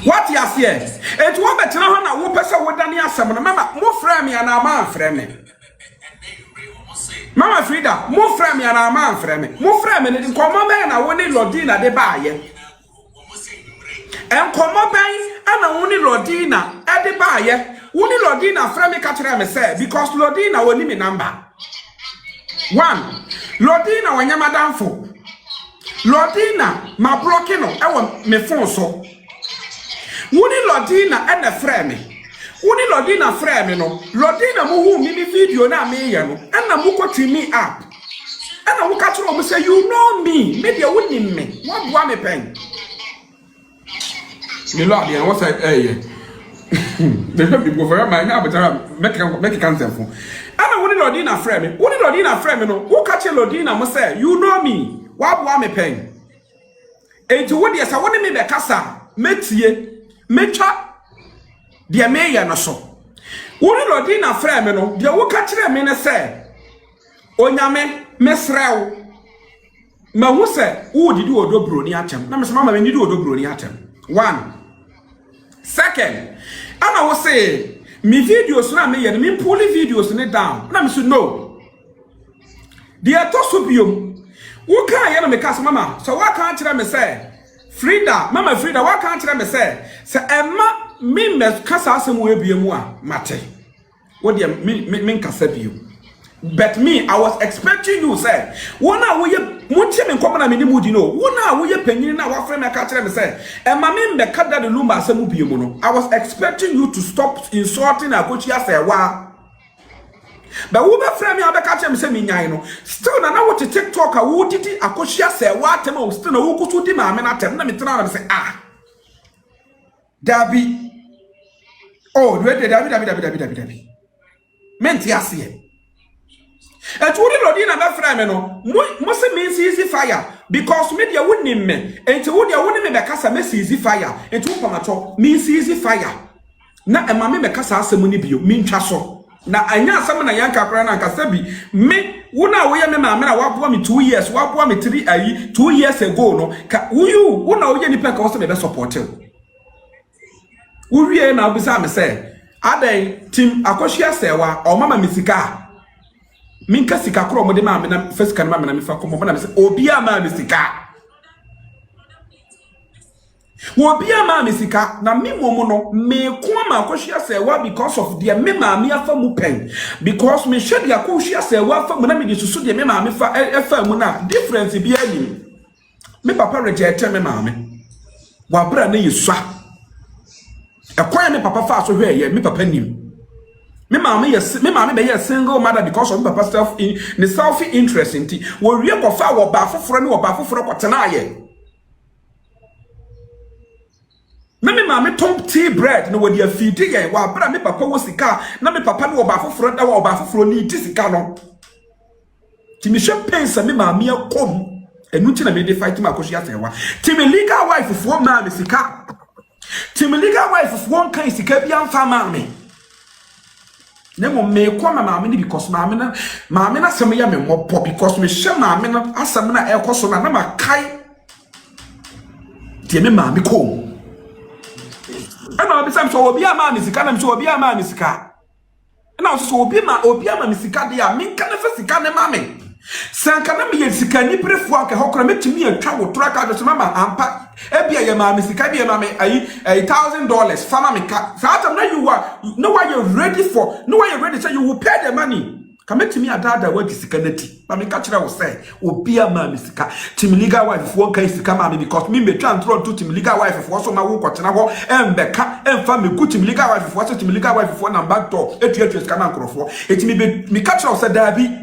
What you say? It's one better now one person would done asem no mama mo frame me and a man frame me. Mama Frida mo frame me and a man frame me. Mo frame me in common man na woni Lodina de baye. And come up and only Lodina at the buyer. Only Lodina from me catch me say because Lodina will limit number 1. Lodina when you're madam for Lodina, my broken I want me phone so. Only Lodina and the frame. Only Lodina frame no. Lodina who me video na me no. And na muko to me up. And I will catch you say you know me. Maybe you wouldn't me. What me pen? Me lord, and what's that? The people for my now, but make it cancel for. And I wouldn't Lodina frame. Wouldn't Lodina frame no? Who catch Lodina must say, you know me. What me pen? And to what yes, I want me the casa. Metie, mecha. Dear mayor no so. Wouldn't Lodina frame no? Dear who catch them in a say. Onyame, mesrao. Ma who say, who did you Odobro ni atem? Na Mama when you do Odobro ni atem. 1. Second, and I will say, me videos na me yen me pull videos in it down. Na me say no. The atosubium. Who can yen me cast mama? So what can't me say? Frida, Mama Frida, what can't me say? Say Emma me kasa asem we biemu a mate what dey me kasa biemu. But me, I was expecting you say, one hour we much me come na me mudi no. One hour we penyin na wa frame ka kire me say, e ma me mbeka da de lumba asem biemu no. I was expecting you to stop insulting Akochia Sewa. But we be frame ya be ka kire me say me nyan no. Still na what TikTok a wo titi Akochia Sewa tem o still na wo kutu di ma me na tem na me tena na say ah. Dabi. Oh, Dabi. Menti ase. And what did I frame no? Must means easy fire because media wouldn't me and to would you wouldn't me because I miss easy fire and to pamato means easy fire. Na a mammy because I say money bio mean chasso. Now I know some of the young capran and Kasabi me wuna we me mamma what me 2 years, what me 2 years ago no who you wuna we any pack also be support you. We now beside me say Ade Tim Akochia Sewa or Mama Misika. Minka sika kro mo de ma me na first kan ma me na me fa ko mo na me se obi ama me sika obi ama me sika na me mo no me ko ma Akochia Sewa because of the me ma me afa mu pen because me hwe de Akochia Sewa afa mu na me de susu de me ma me fa afa mu na difference bi anim me papa reject me ma me wa bra na yesua e kwa me papa fa so hwe ye me papa nim. Me mama be a single mother because of papa self interest in tea. We go fa wo ba foforo ne wo ba foforo kwotena ye. Na me mama tom tea bread no we dey feed ye wa bra me papa wo sika na me papa ne wo ba foforo da wo ba foforo ni ti sika no. Ti me hwe pensa me mama akom enu ti na me dey fight ma Akochia Sewa. Ti me legal wife fo ma me sika. Ti me legal wife fo won kan sika bi amfa ma me. Nemo me kwa mama ni because mama na sem ya me mopo because me hye mama na asem na ekoso na ma kai tie me mama ko ana obi sam so obi ama me sika na me so obi ama me sika na so obi ama me sika de ya me nka na fa sika ne mama sanka na me ye sika ni prefu aka hokora metimi atwa wo tora ka so mama ampa ebia ye mama sika bi ye mama $1,000 farmer me ka sa na you are no why you ready for no why you ready say you will pay the money ka metimi adada wa sika nati ba me ka kira wo say obi ama me sika tim legal wife fo kan sika mama because me metwa ntro to tim legal wife fo so ma wo kwotena ho embeka emfa me ku tim legal wife fo so tim legal wife fo na back door etu sika na nkrofo etimi me ka kira wo say dabi.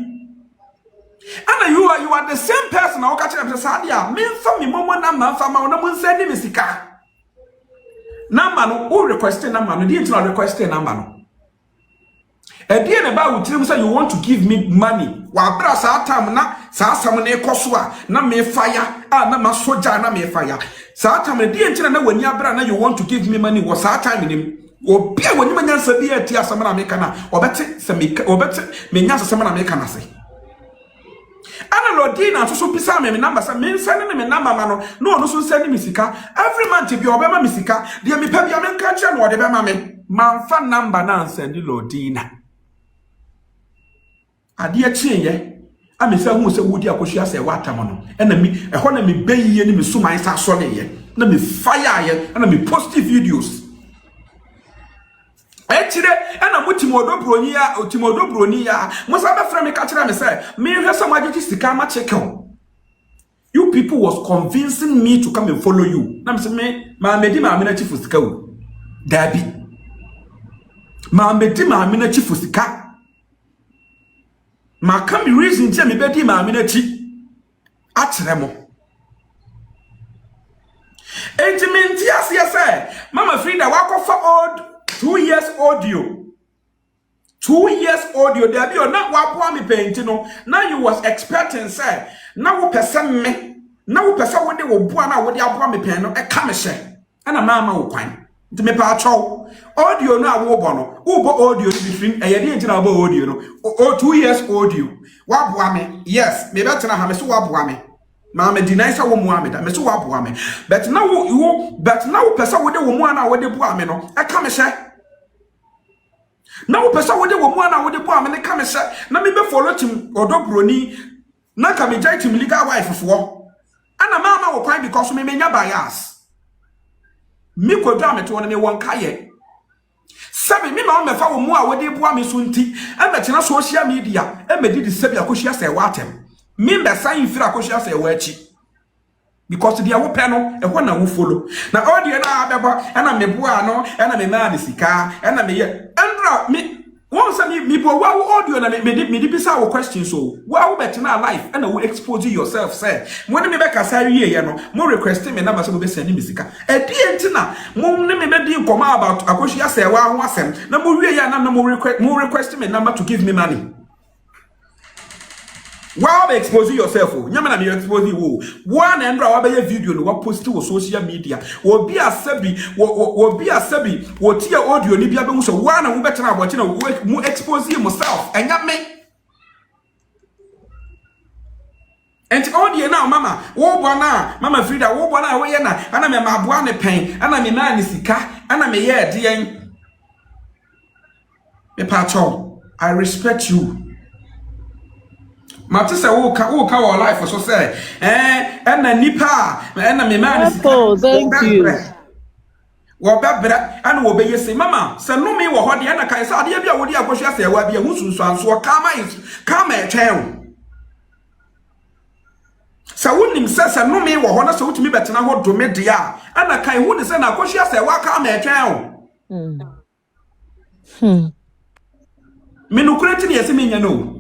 And you are the same person. I catch up to Sadia. Me for me, Momo Nama, Fama, no send me sika. Namano, who requested Namano, didn't not request a Namano. At the end about you say you want to give me money. While brass our time na Sasamane Koswa, na me fire, na ma soja, na me fire. Satam, didn't know when you you want to give me money was our time in him. Or be when you answer be a tia Samana Mekana, or better, or better, me answer Samana Mekana say. Ana Lodina so pisa me number say me send me number ma no so send me sika every month be obema me sika de me pa bia me nka kire no de be ma me manfa number na send Lodina ade a chiye a me say hu say wodi Akochia Sewa atam no e na mi e ho na me beyiye ni me suman sa so ne ye na me fire ye na me positive videos Echire ena mutimodo broni ya musa be fra me ka kire me say me hwe so magiji sika ma check you people was convincing me to come and follow you na me say me ma medi ma me na chifu sika o dabi ma medi ma me na chifu sika ma come reason je me bedi ma me na chi akire mo entimenti asia say mama Frida wakofa old 2 years audio. 2 years audio. There be not what me painting no. Now you was expecting say. Now person me. Now person when they will buana what they are me pen no. E come share. And a mama will kwan. To me pa chow. Audio no wo bono. Ubo audio between. E yedi ntina about audio no. 2 years audio. Wa me. Yes. Me better na ha me so wa me. Mama deny say wo Muhammad. Me so wa me. But now you. But now person when they wo muana what they bua me no. E come share. Now person wo de wo mu ana wo de bo amene ka me hye na me be follow tim odobroni na ka me jai tim legal wife fo ana mama wo kwan because me menya bias Me kwadwa me to ne won kaye. Sabi me ma me fa wo mu a wo de boa me so nti e be tena social media e me di sabi akohia se watem. Me be sign fira akohia se wa achi. Because dia wo pe no e ho na wo follow. Na audio na abeba e na me boa no e na me ma me sika e na me ye. Endra me once me bo wa audio na me di bisa wo question so. Wa wo betena life e na wo expose yourself say. When me be kasa ye no mo request me number so mo be send me sika. E di entina mo ne me be di nkoma about akohia se wa ho asem. Na mo wie ya na mo request me number to give me money. Wow, exposing yourself. Nyama na expose you. One endra wa be video no wa post to social media. Wo bi asabi, wo bi asabi, wo tie audio ni bia be so one na wo betena aboti na mu expose yourself. Enya me. Enti audio na mama, wo bo na, mama Frida, wo bo na wo ye na, ana me maboa ne pen, ana me na ne sika, ana me ye de yen. Me pacho, I respect you. Mati say wo ka wo life so say na nipa na me man oh, thank you. Wo bebra and wo be yesi mama say no me wo ho de na kai say ade bia wo de akohwa say wa bia hu sunsu anso kama e twen say wonim say no me wo ho na say wutumi betena ho do me de a na kai hu de say na akohwa say wa kama e twen me no kureti ne yesi me nya no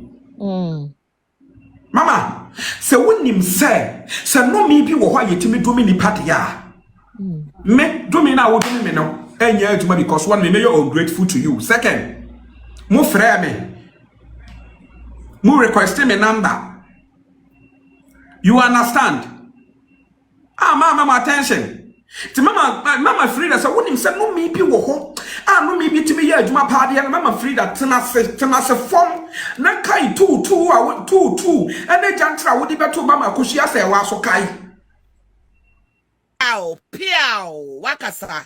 Mama, se wonim se no me bi wo ho ayetimi do me nipa de ya. Me do me na wo do me no. Enya aduma because one me you're ungrateful to you. Second, mo frɛ me. Mo request me number. You understand? Mama attention. Ti mama Frida se wonim se no me bi wo ho. No me bi timi ya aduma pa de na mama Frida tena se form na kai 2 ene jantra wodi beto mama akohia se wa so kai piao wakasa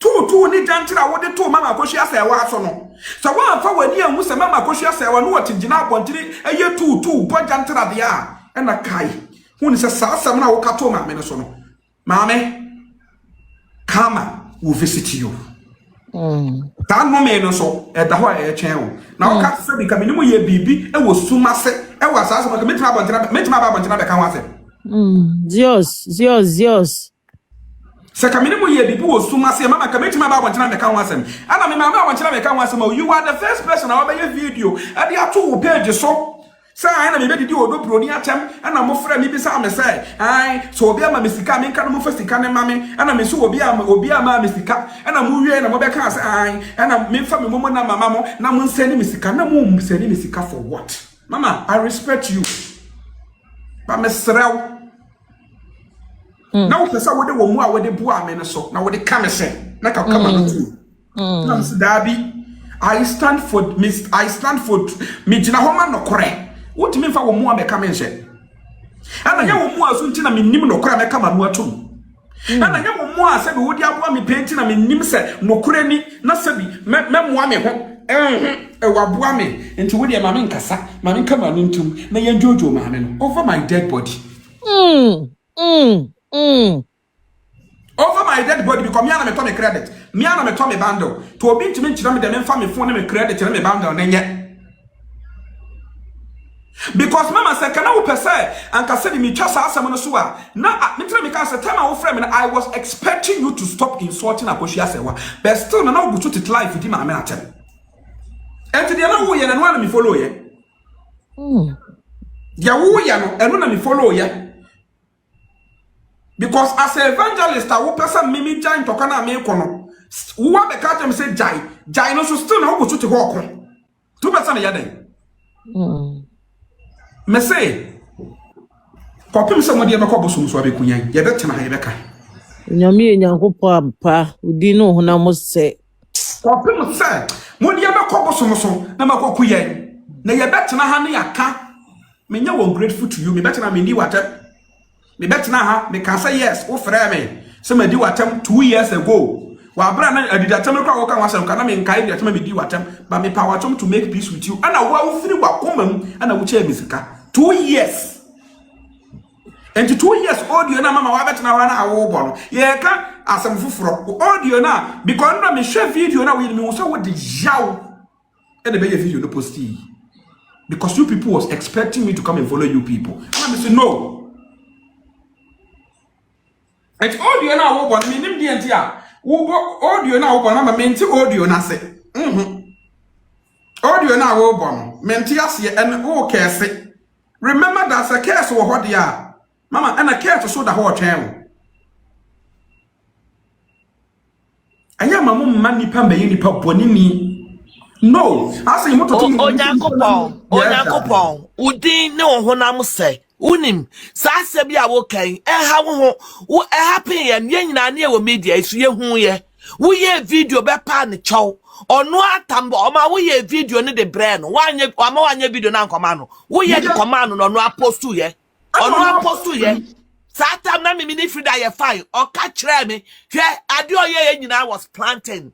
2 ni jantra wodi to mama akohia se wa so no so wa fa wani ahu se mama akohia se wa no watigina abontiri eye 2 bo jantra de a ena kai huni se sasam na wo kato ma me no so no mame kama will visit you. That moment no so e da ho e twen na o ka se bi ka me ni mo ye bibi e wo suma se e wa sa so ka metima ba bontina be ka wa se Zios se ka me ni mo ye bibi wo suma se mama ka metima ba bontina be ka wa se ana me mama bontina be ka wa se you are the first person na be video e dey ato wo page so say na me be di odo broni atem ana mo fra mi bi sa me say so obi ama me sika me nka no mo fa sika ne ma me ana me so obi ama me sika ana mo wie na mo be ka say ana me fa me momo na mama mo na mo nsani me sika na mo nsani me sika for what? Mama, I respect you, but me srew na wo pesa wo de wo mu a wo de bua me ne so na wo de ka me say na ka kama no tu na so dabi I stand for me jina homa no kore. What me fa wo mu abeka me nse ana nya wo mu aso nti na me nim no kora me kama no atum ana nya wo mu ase be wodi aboa me penti na me nim se no kora ni na se bi me moa me ho e wa boa me nti wodi ma me nkasa ma me kama no ntum na ye jojo ma me no over my dead body over my dead body because me ana me to me credit me ana me to me bundle to obi ntimi nchira me de me fa me phone me credit na me bundle na nye. Because mama said, can I say and can say me just ask someone so now me tell me can say time I friend I was expecting you to stop insulting Akoshia Sewa but still na go to life with my atem and the na wo ye na no me follow ye dia wo ye no eno na me follow ye because as an evangelist I wo person me giant to kana me kono wo be ka tell me say jai no so still na go to ho ko 2% ya den me say kopim somebody e be ko bosom so abekunyan ye betena ye beka nyame nyankopɔ ampa udi no hona mo se kopim say modi e be ko bosom so na makokuyan na ye betena ha ne yaka me nya won grateful to you me betena me ndi watem me betena ha me can say yes wo frɛ me say me di watem 2 years ago wa bra na adidatem kwa wo kan wasem kana me nkai adidatem me di watem ba me power to make peace with you ana wo firi wa komam ana wo che misika 2 years And 2 years audio na mama wa betina wa na awo bono. Ye ka asem fufuro. Audio na because na me share video na we me so what the yaw. And the video no post. Because you people was expecting me to come and follow you people. And I say no. And audio na wo bono me nim die ntia. Wo audio na wo bono ma me nti audio na se. Audio na wo bono. Me nti ase and wo kese. Remember that's a case wo ho dia. Mama, and I care to show the whole town. I am a money pambe in the pop bonini. No, I say, Onyankopon, Udin no honam say, Unim, Sasabia woken, how happy and yen near media is ye who ye. We ye video be pan chow, or no tambo, or my we video need the brand, one ye, or more video now command. We ye the command on no post to ye. Or no post to ye. Satam na me ni frida ye fine or catch me. Here, adio ye I was planting.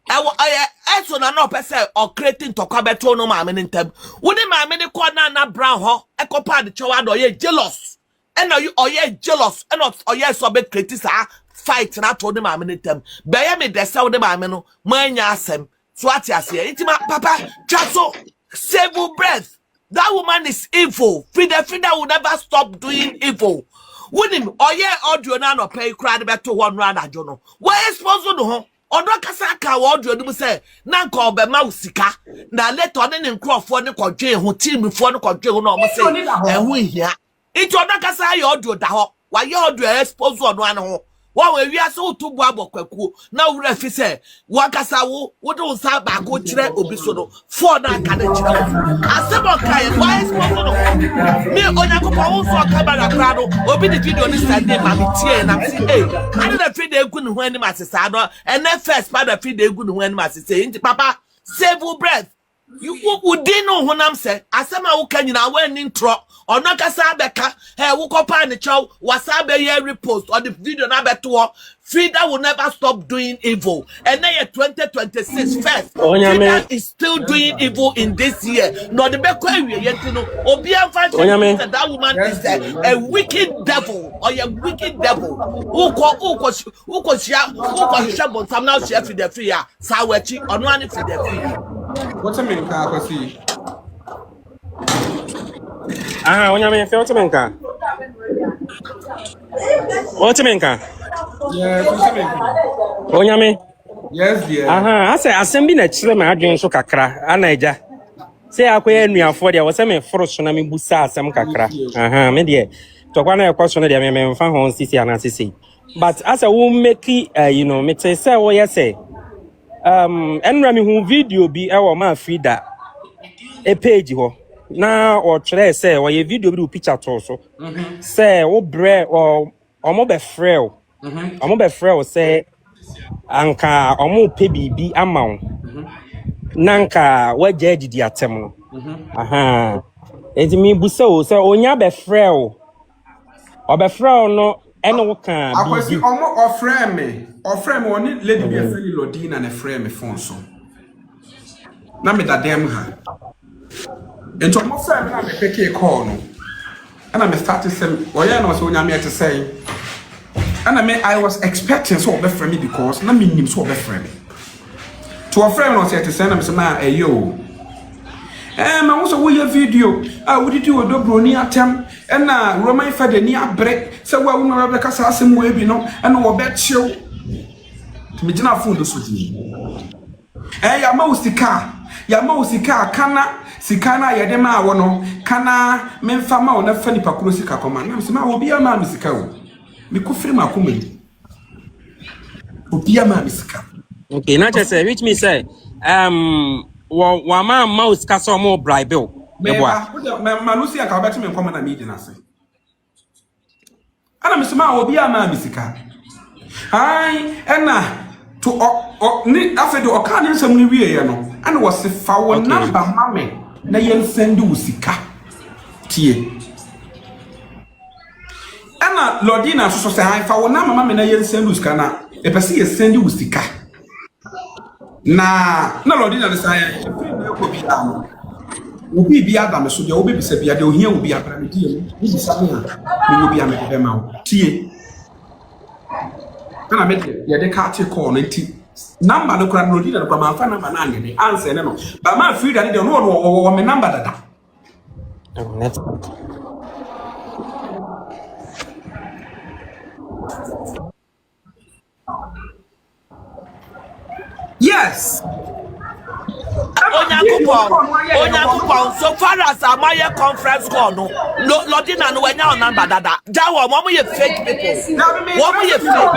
I so na no person or creating to come beto no ma me ntem. Wouldn't my many corner na brown ho, e copa the chowa do ye jealous. And are you or ye jealous and not or ye so be critics fight na to the ma me ntem. Be me de say the ma me no manya asem. So what you say? Intima papa chaso save breath. That woman is evil. Frida will never stop doing evil. Wouldn't him or yeah audio na no pay crowd beto one round ajono. Why supposed to know? Odo kasaka audio do say na nka obema usika na later on in crofo ne kodwe ho team fo ne kodwe ho na o say ehun hia. It odo kasa ya audio da ho. Why audio expose ono an ho. Wa we wi ase utubu abokwaku na wura fi se wakasa wo do sa ba ko kire obi so no for na ka na kire asebo kai why is no me Onyankopon wo so kamera kra no obi the video ni Sunday ma me tie na say eh ade na fi de egu ni ho ani masesa no and then first part of fi de egu ni ho ani masesa nti papa save your breath you would no honam say asema wo kan nyina wa ni ntro ono kasa beka wo kopa ne chow wasabe ye repost or the video na beto Frida will never stop doing evil and then 2026 first Frida is still doing evil in this year no the beko awie yentino obi amfa that woman is a wicked devil or a wicked devil who ko shia bontam now share Frida free ya sawachi ono ani Frida free. What's a mean car see? Onyame feel to menka. What to menka? Yes, what's a mean? Onyame. Yes, dear. I say assembly na chile ma adwen so kakra anaija. Say akoye nuafo dia wo se me foro so na me busa asem kakra. Me de to kwa na ekwaso na dia me mfa ho sisi anasisi. But as a wo make me say wo ye say enra me hu video bi e wo ma Frida e page ho na or try say wo ye video bi picture to so say wo bre or omo be frel say anka omo pe bibi ama wo nanka waje didi atem no enti mi busa o say onya be frel o be frel no ene wo kan akwasi omo ofre me oni lady be friendly Lodina na frame me phone so na me dadem ha ento mo frame na me peke call no and I started saying oya no so onya me to say and I was expecting so be frame me because na me nim so be frame me to a frame no say to say na me say na ayo ma wo so wo ye video wo didi wo do broni atem na Roman fade ni abre say wo no be kasa asem wo ebi no na wo be chew me jina phone do so di ya ma usika kana sikana ya de ma wo no kana memfa ma wo na fa ni pakuro sika koma na me ma obi ama me sika wo me ko firi ma koma ni obi ama me sika okay na just say which me say wa ma mouse ka so mo bribe me Lucia ka beti me koma na me di na se ana me ma obi ama me sika ai ena to ni afedo oka ni nsam ni wiye no ana wose fa wo number mame na yen send usika tie ana Lodina so say ai fa wo number mame na yen send usika na e pese ye send usika na Lodina ni say e free na ko bi am Obi bi adam so de obi bi se bia de ohia obi abra me die me bi sa me a me obi am de ma wo tie kana me de ka che call no ti number no kura no di na ma fa number na anye answer ne no ba ma free da ne de no wo me number dada yes Onyankopon so far as amaye conference call no Lodina no wenya on number dada jawo mo ye fake people wo mo ye fake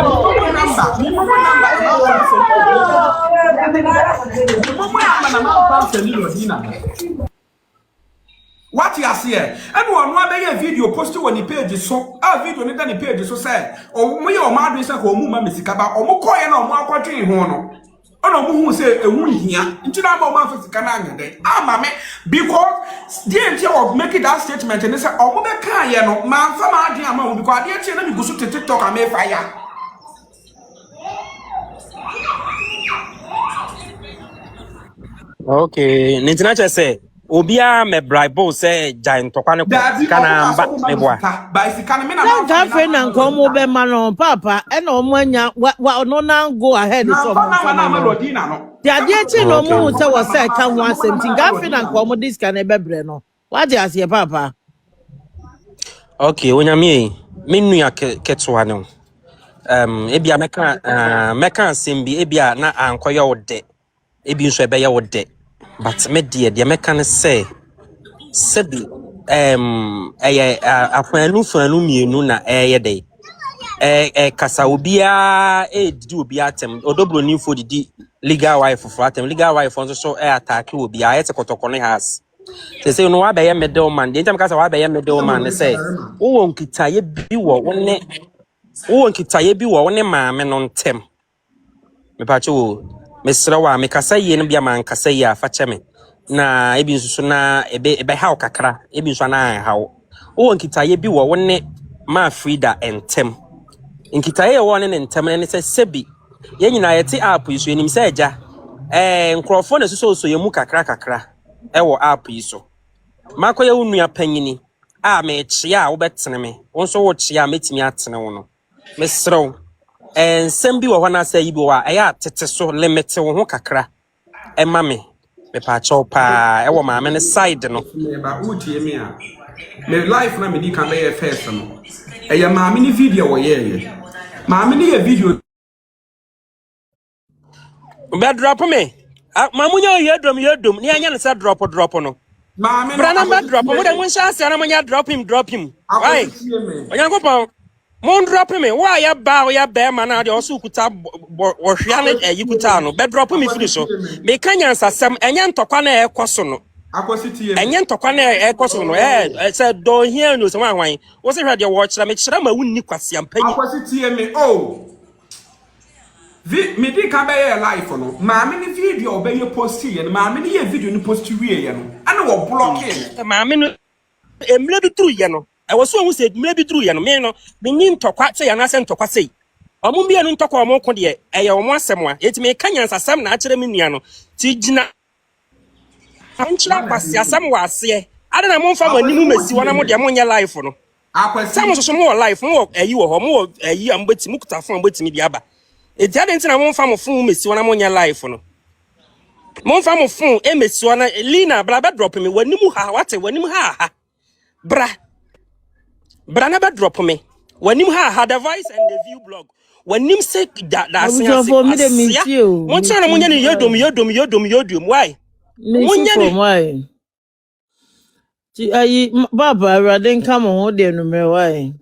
what you see here and one be video post on the page so video ni the page so say o mo ye o ma do say ko mu ma mesika ba o mo koye na o mo akotwe ho no ono mu hu say ehu hia ntina ba o ma fasika na anyade ama me because the idea of making that statement and say o mo be kan ye no ma fa ma adwen ama o because the idea na me go so TikTok am e fire okay nintina che say obia me bribe say giant tokwa ne kana mba me boa by sikana me na ma ka fe na nko mo be ma no papa e na omo anya wa no na go ahead so mo na ma Lodina no the idea chi no mo say was say kan one something ga fe na nko mo this can e bebre no what dey as papa okay onyame me nua ketwa no ebia meka asembi ebia na ankoye wode ebi nso ebe ye wode but me de meka ne say sebi afanu mienu na de kasa obia didi obia atem odobro ni fo didi legal wife for atem legal wife nso so attack obia yete kotokone has say no wa be ye middleman de ntam kasa wa be ye middleman ne say wo nkitaye bi wo ne maame no ntem me pa cho mesra wa me kasa ye no bia man kasa ye afa cheme na ebi nso na ebe haw kakra ebi nso na haw wo nkitaye bi wo ne ma Frida entem nkitaye wo ne entem ne se sebi ye nyina yete app yi so enim se eja nkrofo na so ye mu kakra wo app yi so makoye wo nua panyini a me chia wo betene me wo nso wo chia metimi atene wo no mesrew ensem bi wo hona say bi wa eya tete so limit wo ho kakra ema me pa cho pa wo maame ne side no me ba utie me a me life na me di kan be first no eya maame ni video wo ye maame ni ye video be drop me mamunya yedom ni anya ne say drop no maame no brana be drop mo de mun sha ase na munya drop him why onyankopon mon drop me why ya ba ya be ma na de osu kuta wo hwia ne yikuta no be drop me finish so me kanya nsasem enya ntokwa na ekoso no akositie enya ntokwa na ekoso no say don here no so wanwan wo se hwede wo kira me kira ma wunni kwase ampanyi akositie me me di ka be ye life no maame ni video be ye post ye maame ni ye video ni post wie ye no ana wo block ye maame no emle du tru ye no e wo so hu se emle bi tru ye no me no me nyi ntokwa se ya na se ntokwa sei omo bia no ntokwa omo ko de e ye omo asem a etime kanya nsasam na akere me nua no ti gina anchira kwase asam wa ase ade na mo mfa mani mu mesi wona mo de mo nye life no akwasi sam so mo life mo ayi wo ho mo ayi am beti mu kutafo am beti mi bi aba eti ade ntina mo mfa mo fun mesi wona mo nye life no mo mfa mo fun emesi wona lina bla be drop me wani mu ha wate wani mu ha bra na be drop me wani mu ha the voice and the view blog wani se da asia mo tsana mo nya ni yodom why why ti ayi baba radin come on de no me why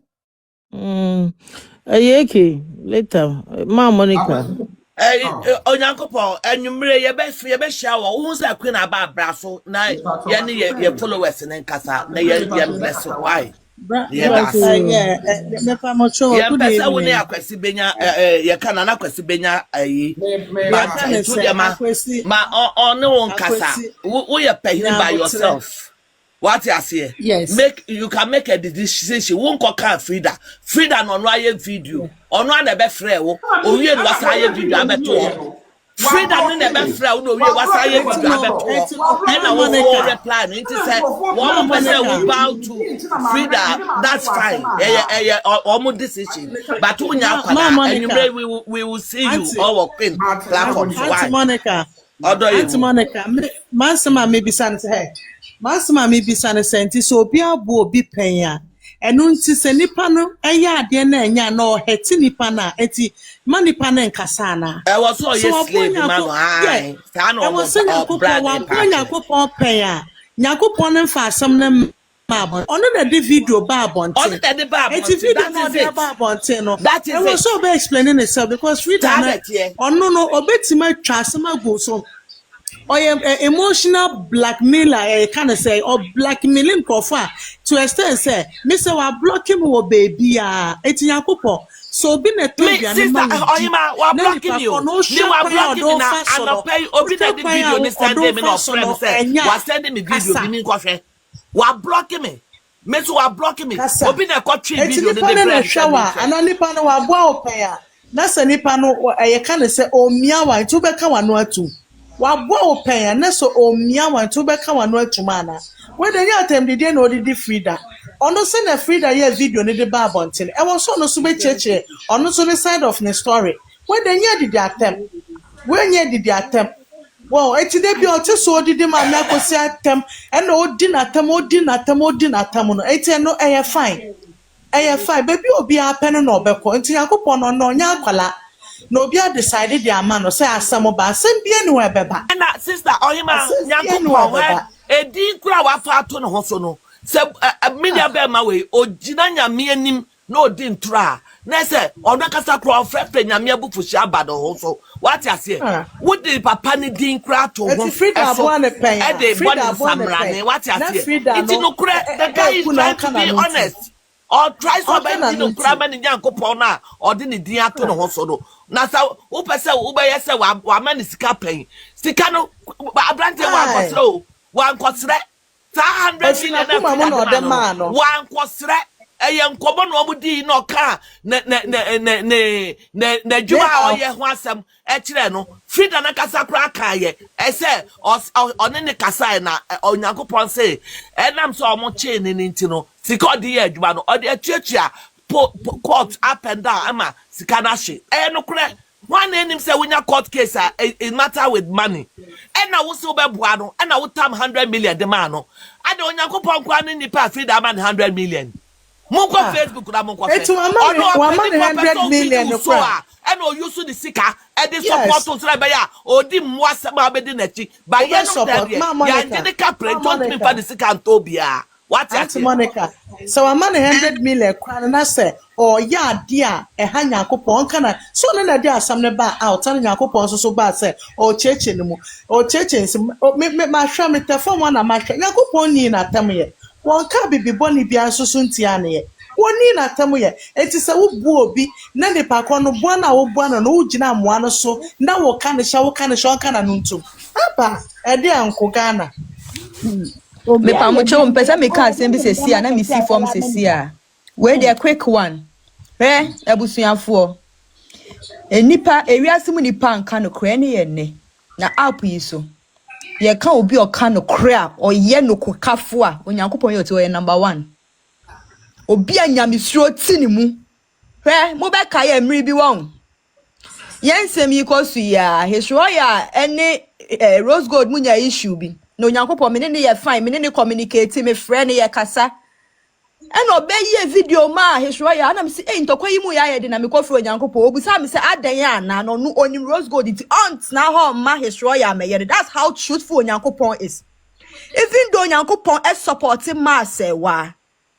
ayeke later ma Monica onyankopon enwumre ye be hia wo hu say Queen aba bra so na ye ne ye followers ne nkasa na ye bless why me pa mo cho ku de ye woni akwasi benya ye kana na akwasi benya ayi ba to de ma on won kasa wo ye pay by yourself. What you say? Yes. You can make a decision. Won't call Frida no aye video. Ono na be frɛ wo. Owie no wasa aye video abeto. Frida no never fra no we was say you abeto and I will reply into say one person will bow to Frida, that's fine. Almost decision. But we will see you our queen platform. Auntie Monica. Auntie Monica, Mansama may be sent her. Mansama may be sent senti so be a bo be penya. And unti se nipano, aya diana no heti nipana, eti manipana and kasana. I was so slave, man. I was saying, I go for paya. Nyako ponen fa some them babon. Ono the video babon. Ono the babon. It's video not the babon no. That is it. I was so be explaining itself because read that. Ono no obetima trust ma go so. Or emotional blackmailer, kind of say, or blackmailing kofa to extent say, Mr. Wa blocking me baby it's Yakupo. So being a sister, wa blocking you. You are blocking me now. I'm not paying. Obi na the video ni send me no friend say. Wa sending me video bi kofe. Wa blocking me. Me so wa blocking me. Obi na ko twi video ni the shower. Ana nipa no wa boa open ya. Na se nipa no kind of say o mia wa to be ka wa no atu. Wa boa open ya na so o mia wa to be ka wa no atu mana. When the year time the day no the Frida. Ono say na Frida ye video ni the babontin. E won so no so be cheche. Ono so the side of the story. When the year did the attempt. When year did the attempt. Well, eti dey be otu so did ma me akosi attempt. And o di na attempt no. Eti no e fine. E fine. Baby obi apen no obeko. Enti yakopon no nya akwala. No be decided the man no say asamo ba asem bia ni we beba. Na sister Ohima yakopon edi kura wa fa to no ho so no. Se media be ma we ogina nyame anim na odi ntura na se ono kasa kura frefre nyame abufushi abado ho so what you say would the papa ni din kura to ho Frida abo na pen e dey body samrane what you say it no kura the guy is trying to be honest or try so be no kura man nyankopon na odi ni din ato no ho so no na sa wo pese wo be yese wa man sika pen sika no abrante wa kwosre wa kwosre 100 million one kwosre eyen kobo no omudi no ka na juma oye ho asem e kire no Frida na kasa kra ka ye e se one ne kasa na onyankopon se enam so omo chain ni nti no sika odi ye adwuma no odi atuatua court up and down ama sika na hye no kure one name say winya court case it matter with money and na wo so be boa no and na wo tam 100 million de man no ade onyankopon kwa ne nipa Frida man 100 million Munko Facebook na munko Facebook. One 100 million so and o use the sika and the support to try ya odi mwasa ma be di nachi by ya support ya ndede ka print don't me for the sika antobia what Auntie Monica so 100 million kwana na say o ya dia e ha Yakopon kana so na dia asam ne ba out na Yakopon so ba say o cheche ne mu o cheche me ma hwa me telephone na ma hwa Yakopon ni na tam ye won ka bibi boni bia susu ntia ne woni na tamu ye eti se wo bu obi na ne pa ko no bo na wo bo na no ugina moa no so na wo ka ne sha na no ntum aba e de anko Ghana me pa mo che mpesa me ka asem bi sesi a na me si form sesi a we dey quick one abusuafo enipa ewiase mu nipa nka no kra ne ye ne na app yi so ye ka obi o ka no kra o ye no kokafo a onyankopon ye o number 1 obi anyamesuro tini mu mo be ka ye mri bi won yensem yi kosu ya hesro ya ene Rose Gold munya issue bi no onyankopon me ne ye fine me ne communicate me friend ye kasa eno be ye video ma hesro ya na me se ntokwa yi mu ya ye de na me kofro onyankopon obusa me se adan ya na no onim Rose Gold it aunt na ho ma hesro ya me ye that's how truthful onyankopon is even though onyankopon is supporting ma se wa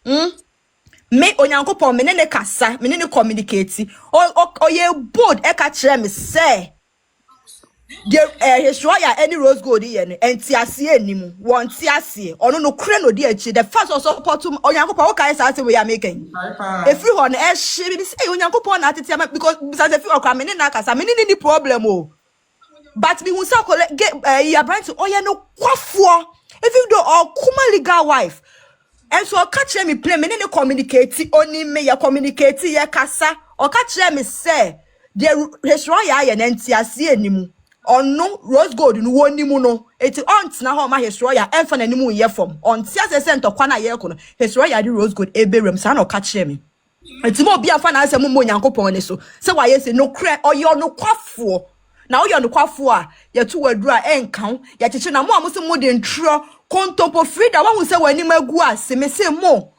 me onyankopon me ne kasa me ne communicate o ye bold e ka kire me say the Hesroya any Rose Gold ye no entiase animu won tiase ono no kure no di achi the first also support onyankopon o kai say we are making if you on e hye bi say onyankopon na atete because because if you okra me ne na kasa me ne ni problem o but me hu say ya brand to oye no kwafo if you do all kuma legal wife and so catch me play me ne communicate oni me ya communicate ya kasa o catch me say the Hesroya ye na entiase animu ono rose gold no woni mu no eti aunt na ho ma hesroya emfa na nimu ye from on tia se ntokwa na ye ko no hesroya di rose gold eberem sa na ka kire me eti mo bia fa na asem mo nyankopon ne so se wa ye se no kre oyo no kwafo na oyo no kwafo a ye to wadura enkan ye cheche na mo amose mo de ntro kontompo frida wa hu se wani magu ase me se mo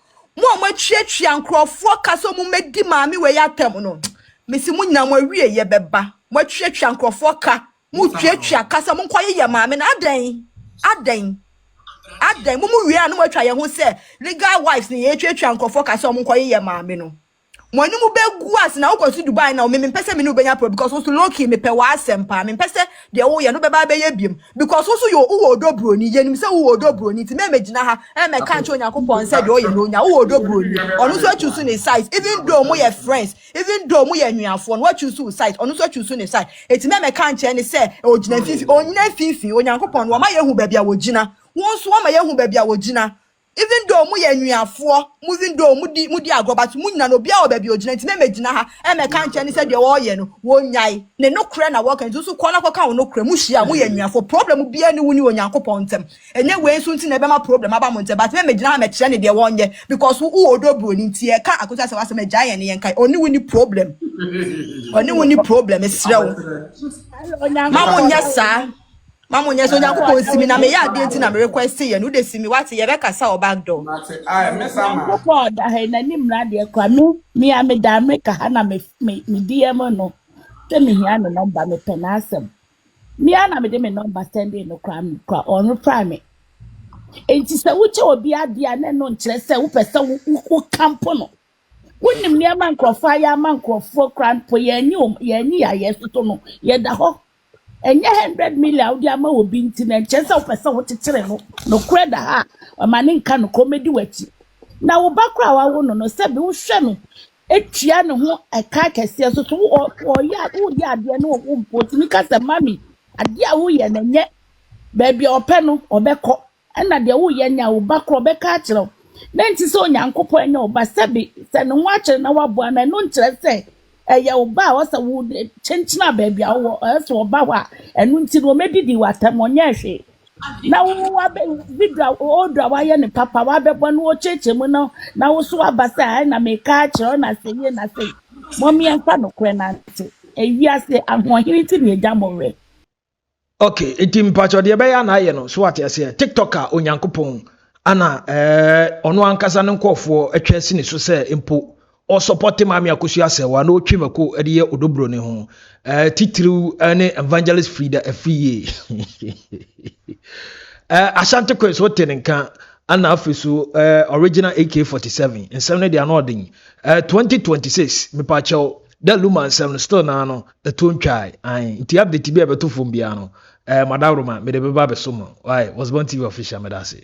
atwetwe ankrofo kaso mo medi maami we ya tem no me se mo nyina mo awie ye beba mo atwetwe ankrofo ka mo twetwe akasa mo nkoye ye maami na adan mo wie anu mo atwa ye ho se legal wives ni ye twetwe ankrofo kaso mo nkoye ye maami no mo ni mo begu as na wo to Dubai na me pese me no benya pro because so low key me pe wa asempa me pese de wo ye no beba be ye biem because so yo wo odobro ni ye nim se wo odobro ni ti me megina ha e me kan che Onyankopon se de wo ye no nya wo odobro ni onu so choose ni size even though mo ye friends even though mo ye nuafo no choose size onu so choose ni size eti me kan che ni se ogina fifi Onyankopon wo ma ye hu ba bia wo gina won so ma ye hu ba bia wo gina even though mu ye nuafo even though mu di agobat mu nyina no bia obabi ogina nti me gina ha e me kan che ni se de wo ye no wo nyai ne no kre na wo kan so ko na ko kan no kre mu hia mu ye nuafo problem bia ni woni Onyankopon ntem enye we nso nti na be ma problem aba mo ntem but me gina ha me kire ne de wo nye because wo odobro ni nti e ka akosa se wase me gya ye ne yen kai oni woni problem esrewo ma mo nya sa Mamunya so Onyankopon simi na me ya de nti na me request ye no de simi what ye be kasa o back door Onyankopon da he na nimra de kwa me a me da me ka na me DM no te me hia no number me penasem me ana me de me number send no kwa on prime enti se wo che obi ade a ne no nkire se wo pese wo campo no wonim ne man krofa ya man krofo krampo ye ni ya yeso to no ye da ho enye 100 million odi ama obi nti na nchese opese wo tetere no kreda ha amane nka no comedy wachi na wo bakra wa wo no se be wo hwe no etua ne ho eka kese so so wo ya ade ne wo mpoti ni kasa mami ade a wo ye na nye baby ope no obekọ na de wo ye nya wo bakra obeka akire na nti se Onyankopon nya oba sebe se ne ho akire na wabo na no nkire se eye oba wasa wo chenchina baby awo so oba wa enu nti no medidi watam onye hwe na wo abe video odra wa ye ne papa wa be bonu o cheche mu no na wo so abasa na me ka akire na seye na sey mommy enfa no kwe na nti ewiase ahohiri ti ne gya mowe okay eti mpacho de be ya na ye no so wate ase TikToker Onyankopon ana ono ankasa ne nkofo atwa si ne so se empo o support mami akosu asewa na otwi mako ede ye odobro ne ho titiriu ne evangelist Frida Afiye Asante Quest hotel nka ana afiso original AK47 nsem ne dia no odin 2026 me pa chaw da luma nsem still na no etontwai nti update bi abeto fom bia no madawroma me de beba beso mo why was born TV official me da say